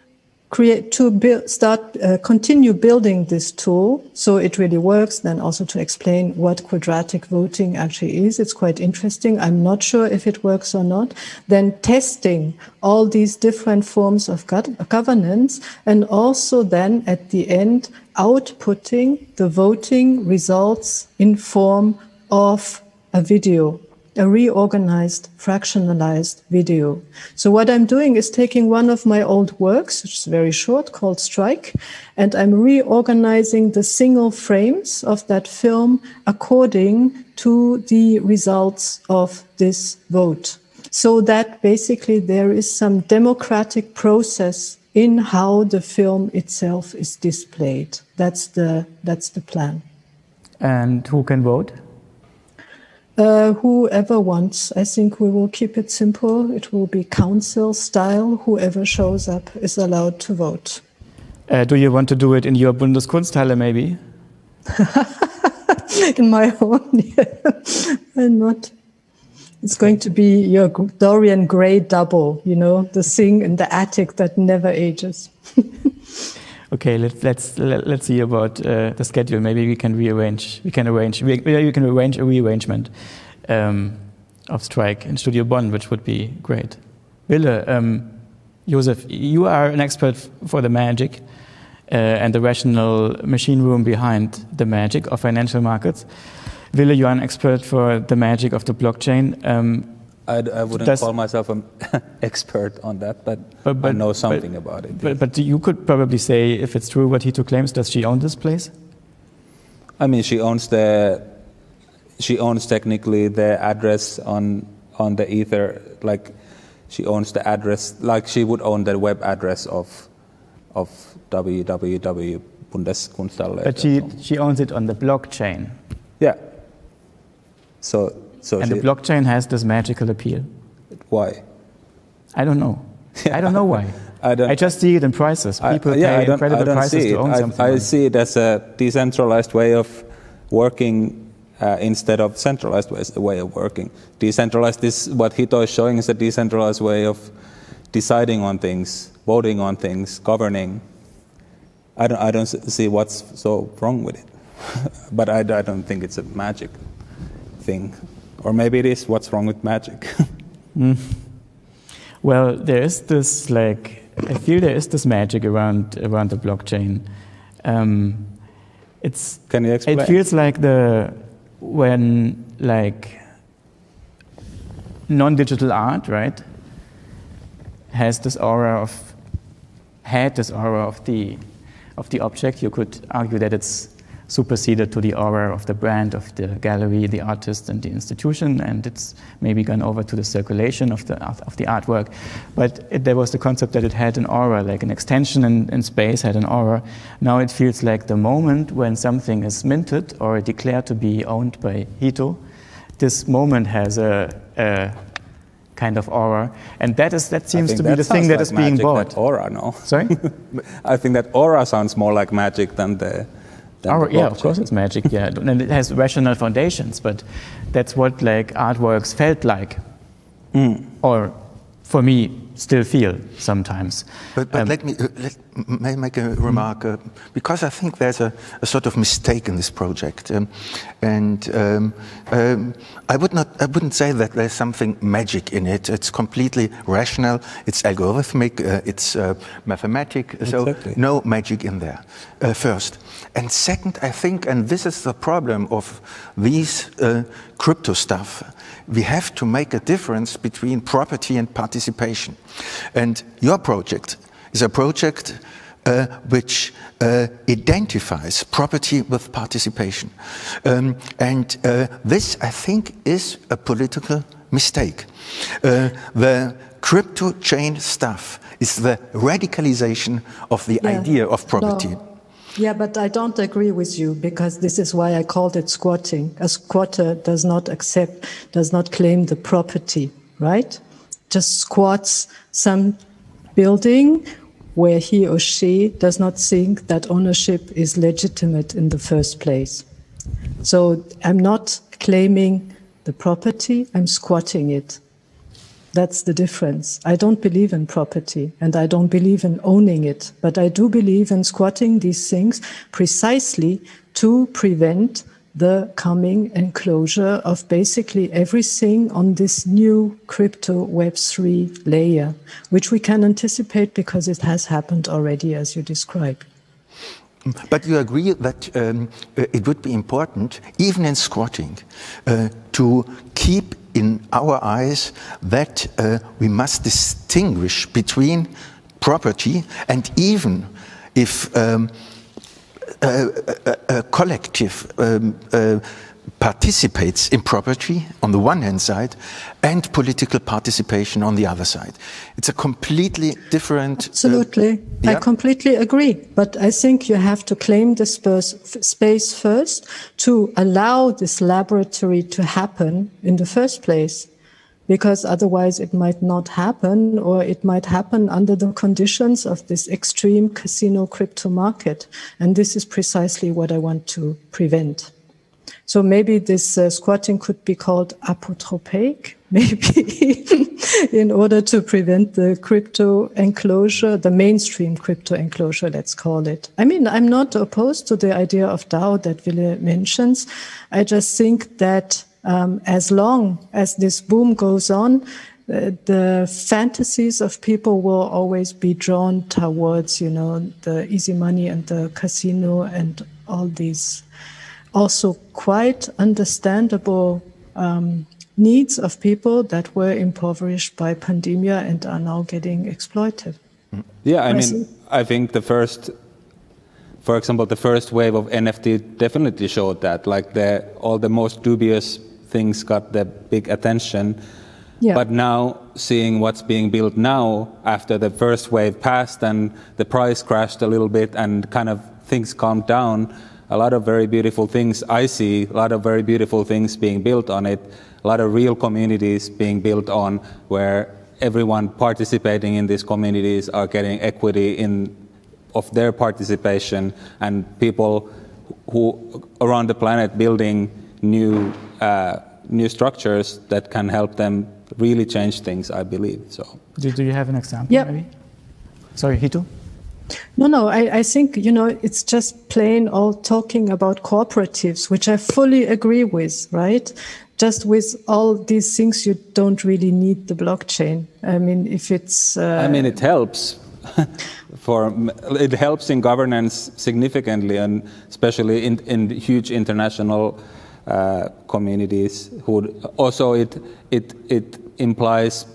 continue building this tool so it really works, then also to explain what quadratic voting actually is. It's quite interesting. I'm not sure if it works or not. Then testing all these different forms of governance, and also then at the end outputting the voting results in form of a video, a reorganized, fractionalized video. So what I'm doing is taking one of my old works, which is very short, called Strike, and I'm reorganizing the single frames of that film according to the results of this vote. So that basically there is some democratic process in how the film itself is displayed. That's the plan. And who can vote? Whoever wants. I think we will keep it simple. It will be council style. Whoever shows up is allowed to vote. Do you want to do it in your Bundeskunsthalle, maybe? In my own, yeah. Why not? It's going to be your Dorian Gray double, you know, the thing in the attic that never ages. Okay, let's see about the schedule. Maybe we can rearrange. You can arrange a rearrangement of Strike in Studio Bonn, which would be great. Wille, Josef, you are an expert for the magic and the rational machine room behind the magic of financial markets. Wille, you are an expert for the magic of the blockchain. I wouldn't call myself an expert on that, but I know something about it. But you could probably say, if it's true what HITO claims, does she own this place? I mean, she owns technically the address on the ether, like she owns the address, like she would own the web address of www. Bundeskunsthalle. But she owns it on the blockchain. Yeah. And the blockchain has this magical appeal. Why? I don't know. I don't know why. I just see it in prices. People pay incredible prices to own something. I see it as a decentralized way of working instead of centralized way of working. Decentralized is what HITO is showing is a decentralized way of deciding on things, voting on things, governing. I don't see what's so wrong with it. But I don't think it's a magic thing. Or maybe it is what's wrong with magic. Well, there is this, like, I feel there is this magic around the blockchain. Can you explain? It feels like when like non-digital art, right, had this aura of the object. You could argue that it's superseded to the aura of the brand, of the gallery, the artist, and the institution, and it's maybe gone over to the circulation of the artwork. But there was the concept that it had an aura, like an extension in space had an aura. Now it feels like the moment when something is minted or declared to be owned by HITO, this moment has a kind of aura, and that seems to be the thing that is being bought. That aura, no? Sorry? I think that aura sounds more like magic than the. Yeah, of course it's magic, yeah. And it has rational foundations, but that's what like artworks felt like. Or for me, still feel sometimes. But let me make a remark, because I think there's a sort of mistake in this project. I wouldn't say that there's something magic in it. It's completely rational, it's algorithmic, it's mathematic, exactly. So no magic in there, first. And second, I think, and this is the problem of these crypto stuff, we have to make a difference between property and participation. And your project is a project which identifies property with participation. This, I think, is a political mistake. The crypto chain stuff is the radicalization of the idea of property. No. Yeah, but I don't agree with you, because this is why I called it squatting. A squatter does not claim the property, right? Just squats some building where he or she does not think that ownership is legitimate in the first place. So I'm not claiming the property, I'm squatting it. That's the difference. I don't believe in property and I don't believe in owning it, but I do believe in squatting these things precisely to prevent the coming enclosure of basically everything on this new crypto Web3 layer, which we can anticipate because it has happened already, as you described. But you agree that it would be important, even in squatting, to keep in our eyes that we must distinguish between property, and even if a collective participates in property on the one hand side and political participation on the other side. It's a completely different... Absolutely. Yeah. I completely agree. But I think you have to claim the space first to allow this laboratory to happen in the first place. Because otherwise it might not happen, or it might happen under the conditions of this extreme casino crypto market. And this is precisely what I want to prevent. So maybe this squatting could be called apotropaic, maybe, in order to prevent the crypto enclosure, the mainstream crypto enclosure, let's call it. I mean, I'm not opposed to the idea of DAO that Wille mentions. I just think that as long as this boom goes on, the fantasies of people will always be drawn towards, you know, the easy money and the casino and all these also quite understandable needs of people that were impoverished by pandemic and are now getting exploited. Yeah, I think for example, the first wave of NFT definitely showed that, like all the most dubious things got the big attention. Yeah. But now, seeing what's being built now, after the first wave passed and the price crashed a little bit and kind of things calmed down, a lot of very beautiful things I see, a lot of very beautiful things being built on it, a lot of real communities being built on, where everyone participating in these communities are getting equity of their participation, and people who around the planet building new structures that can help them really change things, I believe. So, do you have an example? Yep. Maybe? Sorry, HITO? No, I think, you know, it's just plain all talking about cooperatives, which I fully agree with, right? just with all these things, you don't really need the blockchain. I mean, if it's... I mean, it helps. It helps in governance significantly, and especially in huge international communities. Also, it implies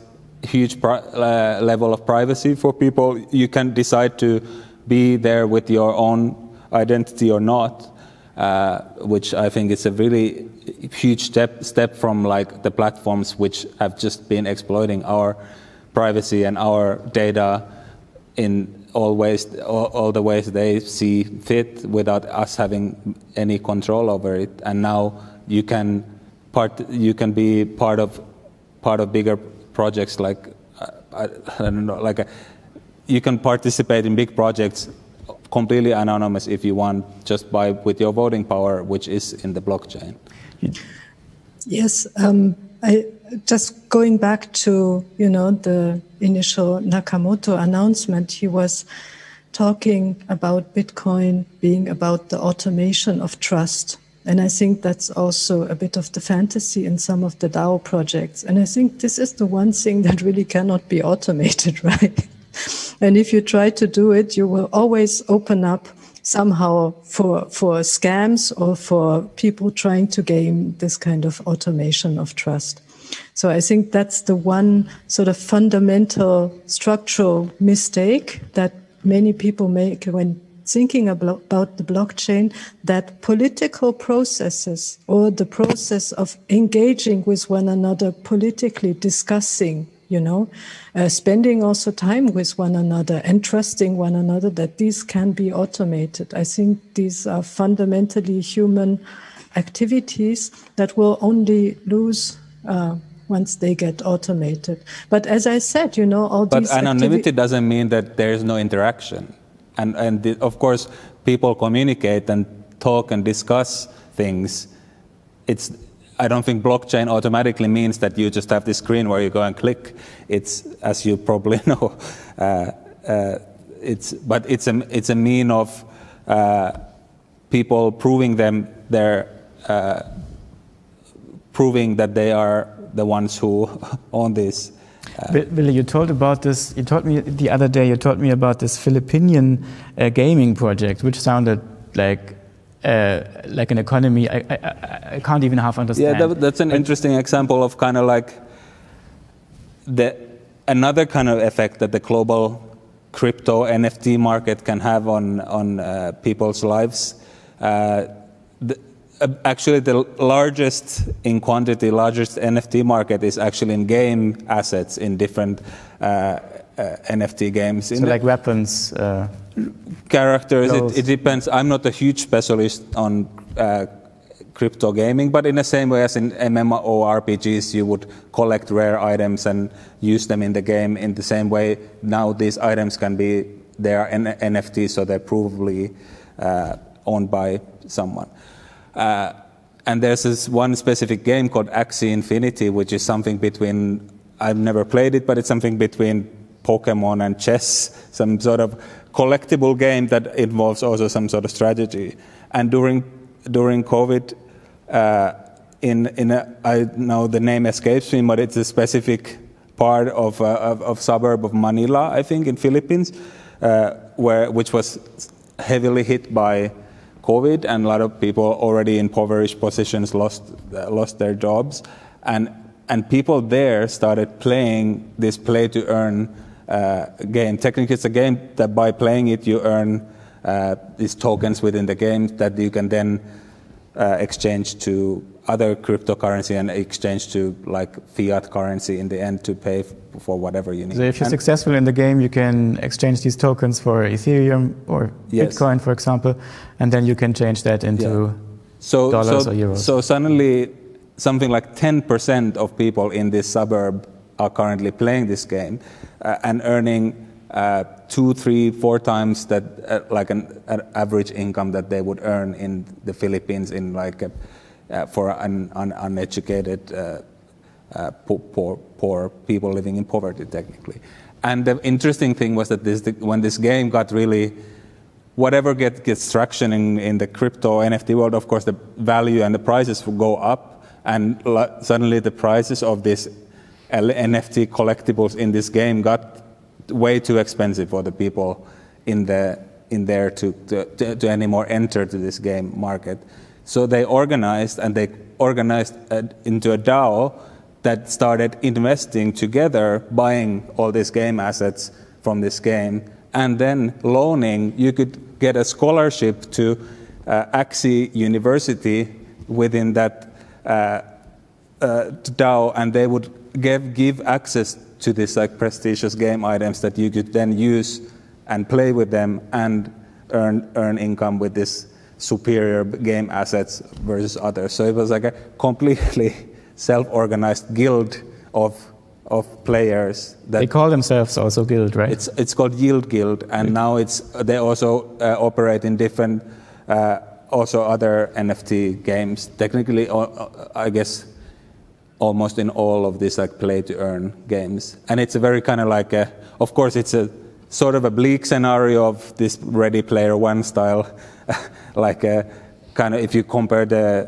huge level of privacy for people. You can decide to be there with your own identity or not, which I think is a really huge step from like the platforms which have just been exploiting our privacy and our data in all the ways they see fit without us having any control over it. And now you can be part of bigger projects like I don't know, like you can participate in big projects completely anonymous if you want, just with your voting power, which is in the blockchain. Yes, just going back to, the initial Nakamoto announcement, he was talking about Bitcoin being about the automation of trust. And I think that's also a bit of the fantasy in some of the DAO projects. And I think this is the one thing that really cannot be automated, right? And if you try to do it, you will always open up somehow for scams or for people trying to game this kind of automation of trust. So I think that's the one sort of fundamental structural mistake that many people make when thinking about the blockchain, that political processes or the process of engaging with one another politically, discussing, spending also time with one another and trusting one another, that these can be automated. I think these are fundamentally human activities that will only lose once they get automated. But as I said, all these... But anonymity doesn't mean that there is no interaction. And of course, people communicate and talk and discuss things. I don't think blockchain automatically means that you just have this screen where you go and click. It's, as you probably know, it's a mean of people proving proving that they are the ones who own this. Wille, you told about this. You told me the other day. You told me about this Philippine gaming project, which sounded like an economy I can't even half understand. Yeah, that's an interesting example of kind of like another kind of effect that the global crypto NFT market can have on people's lives. Actually, the largest in quantity, largest NFT market is actually in game assets in different NFT games. So like weapons? Characters, it depends. I'm not a huge specialist on crypto gaming, but in the same way as in MMORPGs, you would collect rare items and use them in the game. In the same way, now these items they are NFTs, so they're provably owned by someone. And there's this one specific game called Axie Infinity, which is something between, I've never played it, but it's something between Pokemon and chess, some sort of collectible game that involves also some sort of strategy. And during COVID, I know the name escapes me, but it's a specific part of suburb of Manila, I think, in Philippines, which was heavily hit by COVID, and a lot of people already in impoverished positions lost their jobs, and people there started playing this play-to-earn game. Technically, it's a game that by playing it, you earn these tokens within the game that you can then exchange to other cryptocurrency and exchange to like fiat currency in the end to pay for whatever you need. So if you're successful in the game, you can exchange these tokens for Ethereum or Bitcoin, for example, and then you can change that into dollars or euros. So suddenly, something like 10% of people in this suburb are currently playing this game and earning 2, 3, 4 times that, like an average income that they would earn in the Philippines in like for an uneducated poor people living in poverty, technically. And the interesting thing was that when this game got really, whatever gets traction in the crypto NFT world, of course the value and the prices will go up and suddenly the prices of these NFT collectibles in this game got way too expensive for the people in there to anymore enter to this game market. So they organized into a DAO that started investing together, buying all these game assets from this game, and then loaning. You could get a scholarship to Axie University within that DAO, and they would give access to these like prestigious game items that you could then use and play with them and earn income with this superior game assets versus others. So it was like a completely self-organized guild of players. That they call themselves also guild, right? It's called Yield Guild, and now they also operate in different also other NFT games. Technically, I guess almost in all of these like play to earn games, and it's a very kind of like of course it's a sort of a bleak scenario of this Ready Player One style, like kind of if you compare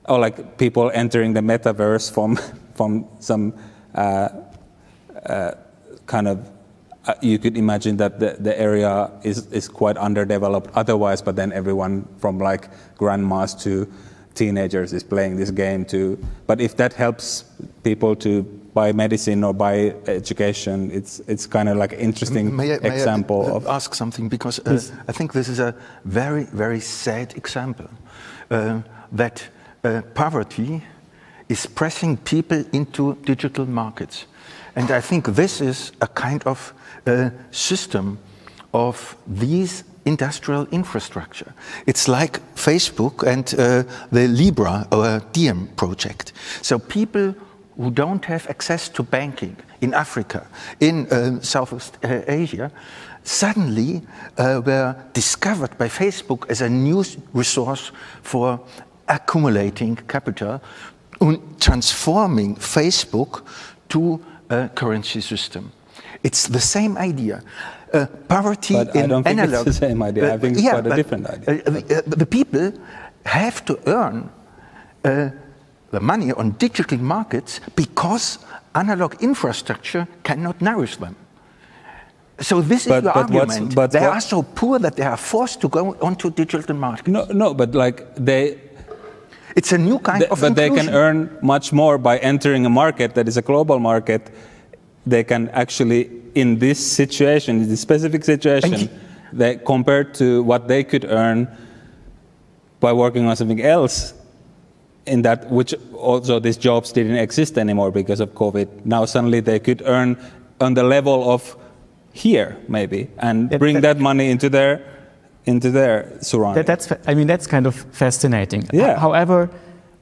like people entering the metaverse from some kind of you could imagine that the area is quite underdeveloped otherwise, but then everyone from like grandmas to teenagers is playing this game too. But if that helps people to buy medicine or buy education, it's kind of like an interesting example. May I ask something, because I think this is a very, very sad example that poverty is pressing people into digital markets. And I think this is a kind of system of these industrial infrastructure. It's like Facebook and the Libra or Diem project. So people who don't have access to banking in Africa, in Southeast Asia, suddenly were discovered by Facebook as a new resource for accumulating capital and transforming Facebook to a currency system. It's the same idea. Poverty but in I don't think analog. It's the same idea. I think it's quite a different idea. The people have to earn the money on digital markets because analog infrastructure cannot nourish them. So this is your argument. They are so poor that they are forced to go onto digital markets. No, but like it's a new kind of but inclusion. They can earn much more by entering a market that is a global market. They can actually, in this situation, in this specific situation, compared to what they could earn by working on something else, in that which also these jobs didn't exist anymore because of COVID. Now suddenly they could earn on the level of here, maybe, and bring that money into their surroundings. That's kind of fascinating. Yeah. However,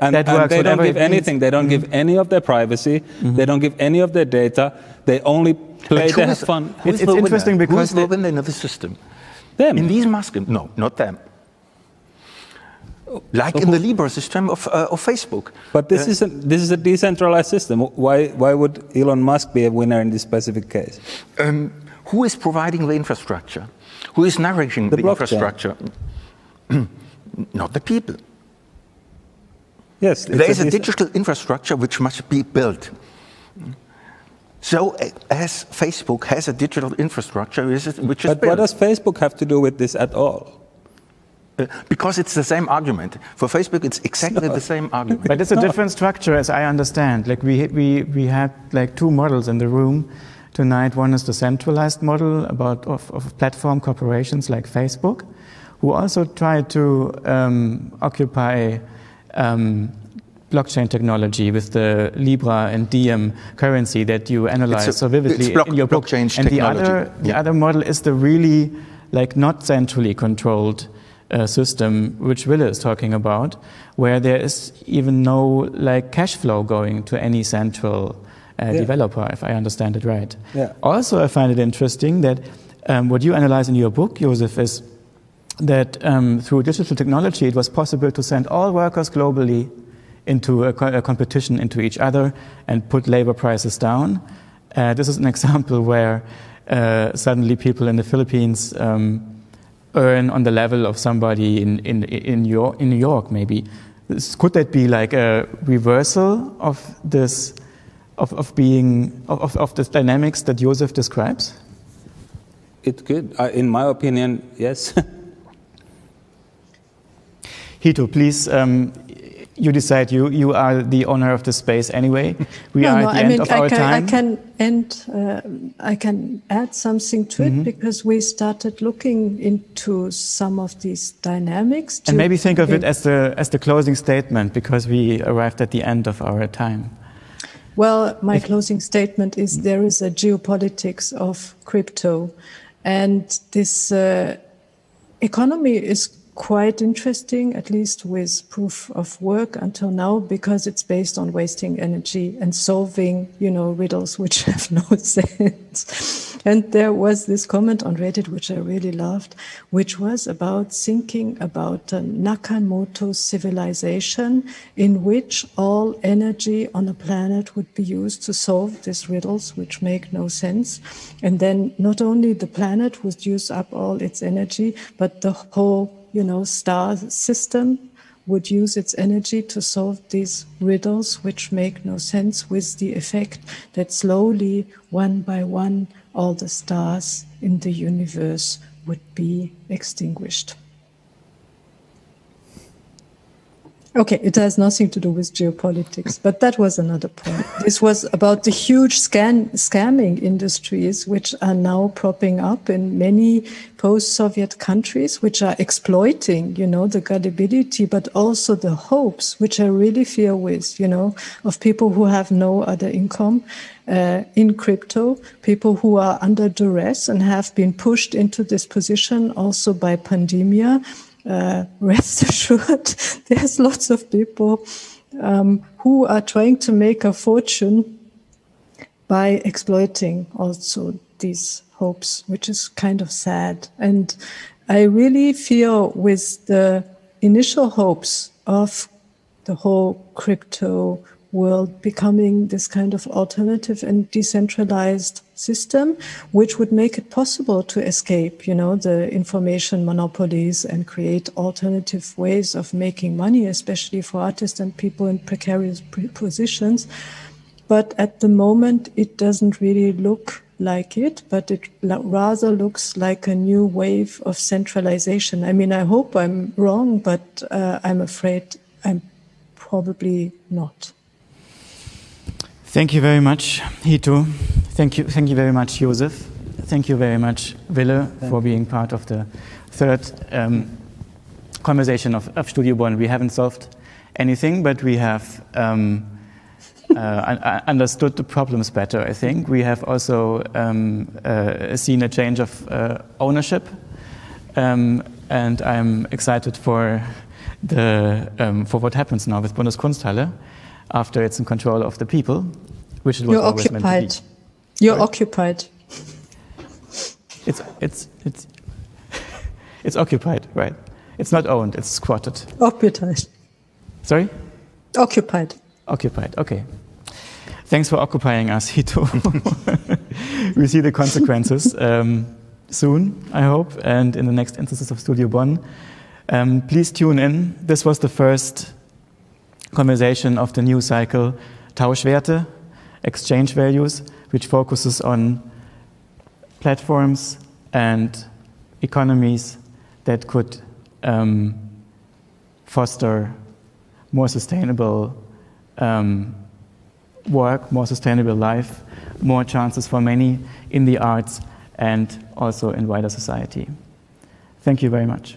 and they don't give anything. They don't give any of their privacy. They don't give any of their data. They only play. They have fun. It's interesting because who's the winner in the system? Them. In these masks? No, not them. Like in the Libra system of Facebook. But this is a decentralized system. Why would Elon Musk be a winner in this specific case? Who is providing the infrastructure? Who is nourishing the infrastructure? Not the people. Yes, there is a digital infrastructure which must be built. So, as Facebook has a digital infrastructure which is built. But what does Facebook have to do with this at all? Because it's the same argument. For Facebook, it's exactly the same argument. But it's a different structure, as I understand. Like we had like two models in the room tonight. One is the centralized model of platform corporations like Facebook, who also try to occupy blockchain technology with the Libra and Diem currency that you analyze so vividly in your book. Blockchain technology. And the other model is the really like not centrally controlled system, which VILLE is talking about, where there is even no like cash flow going to any central developer, if I understand it right. Yeah. Also, I find it interesting that what you analyze in your book, Josef, is that through digital technology, it was possible to send all workers globally into a competition into each other and put labor prices down. This is an example where suddenly people in the Philippines earn on the level of somebody in New York maybe Could that be like a reversal of this, of this dynamics that Joseph describes? It could. In my opinion, yes. HITO, please, you decide. You are the owner of the space anyway. We are at the end of our time. I can add something to it, because we started looking into some of these dynamics. And maybe think of it as the closing statement, because we arrived at the end of our time. Well, my closing statement is there is a geopolitics of crypto, and this economy is quite interesting, at least with proof of work until now, because it's based on wasting energy and solving, riddles which have no sense. And there was this comment on Reddit, which I really loved, which was about thinking about Nakamoto's civilization, in which all energy on the planet would be used to solve these riddles, which make no sense. And then not only the planet would use up all its energy, but the whole star system would use its energy to solve these riddles, which make no sense, with the effect that slowly, one by one, all the stars in the universe would be extinguished. Okay, it has nothing to do with geopolitics, but that was another point. This was about the huge scamming industries which are now propping up in many post-Soviet countries, which are exploiting, the gullibility, but also the hopes, which I really fear with, of people who have no other income in crypto, people who are under duress and have been pushed into this position also by pandemia. Rest assured, there's lots of people who are trying to make a fortune by exploiting also these hopes, which is kind of sad. And I really feel with the initial hopes of the whole crypto world becoming this kind of alternative and decentralized system, which would make it possible to escape, the information monopolies and create alternative ways of making money, especially for artists and people in precarious positions. But at the moment, it doesn't really look like it, but it rather looks like a new wave of centralization. I mean, I hope I'm wrong, but I'm afraid I'm probably not. Thank you very much, HITO. Thank you very much, Joseph. Thank you very much, VILLE, for being part of the third conversation of Studio Bonn. We haven't solved anything, but we have understood the problems better, I think. We have also seen a change of ownership, and I'm excited for what happens now with Bundeskunsthalle after it's in control of the people, which it was always meant to be. You're occupied. It's occupied, right? It's not owned, it's squatted. Occupied. Sorry? Occupied. Occupied, okay. Thanks for occupying us, HITO. We see the consequences soon, I hope, and in the next instances of Studio Bonn. Please tune in. This was the first conversation of the new cycle, Tauschwerte, exchange values, which focuses on platforms and economies that could foster more sustainable work, more sustainable life, more chances for many in the arts and also in wider society. Thank you very much.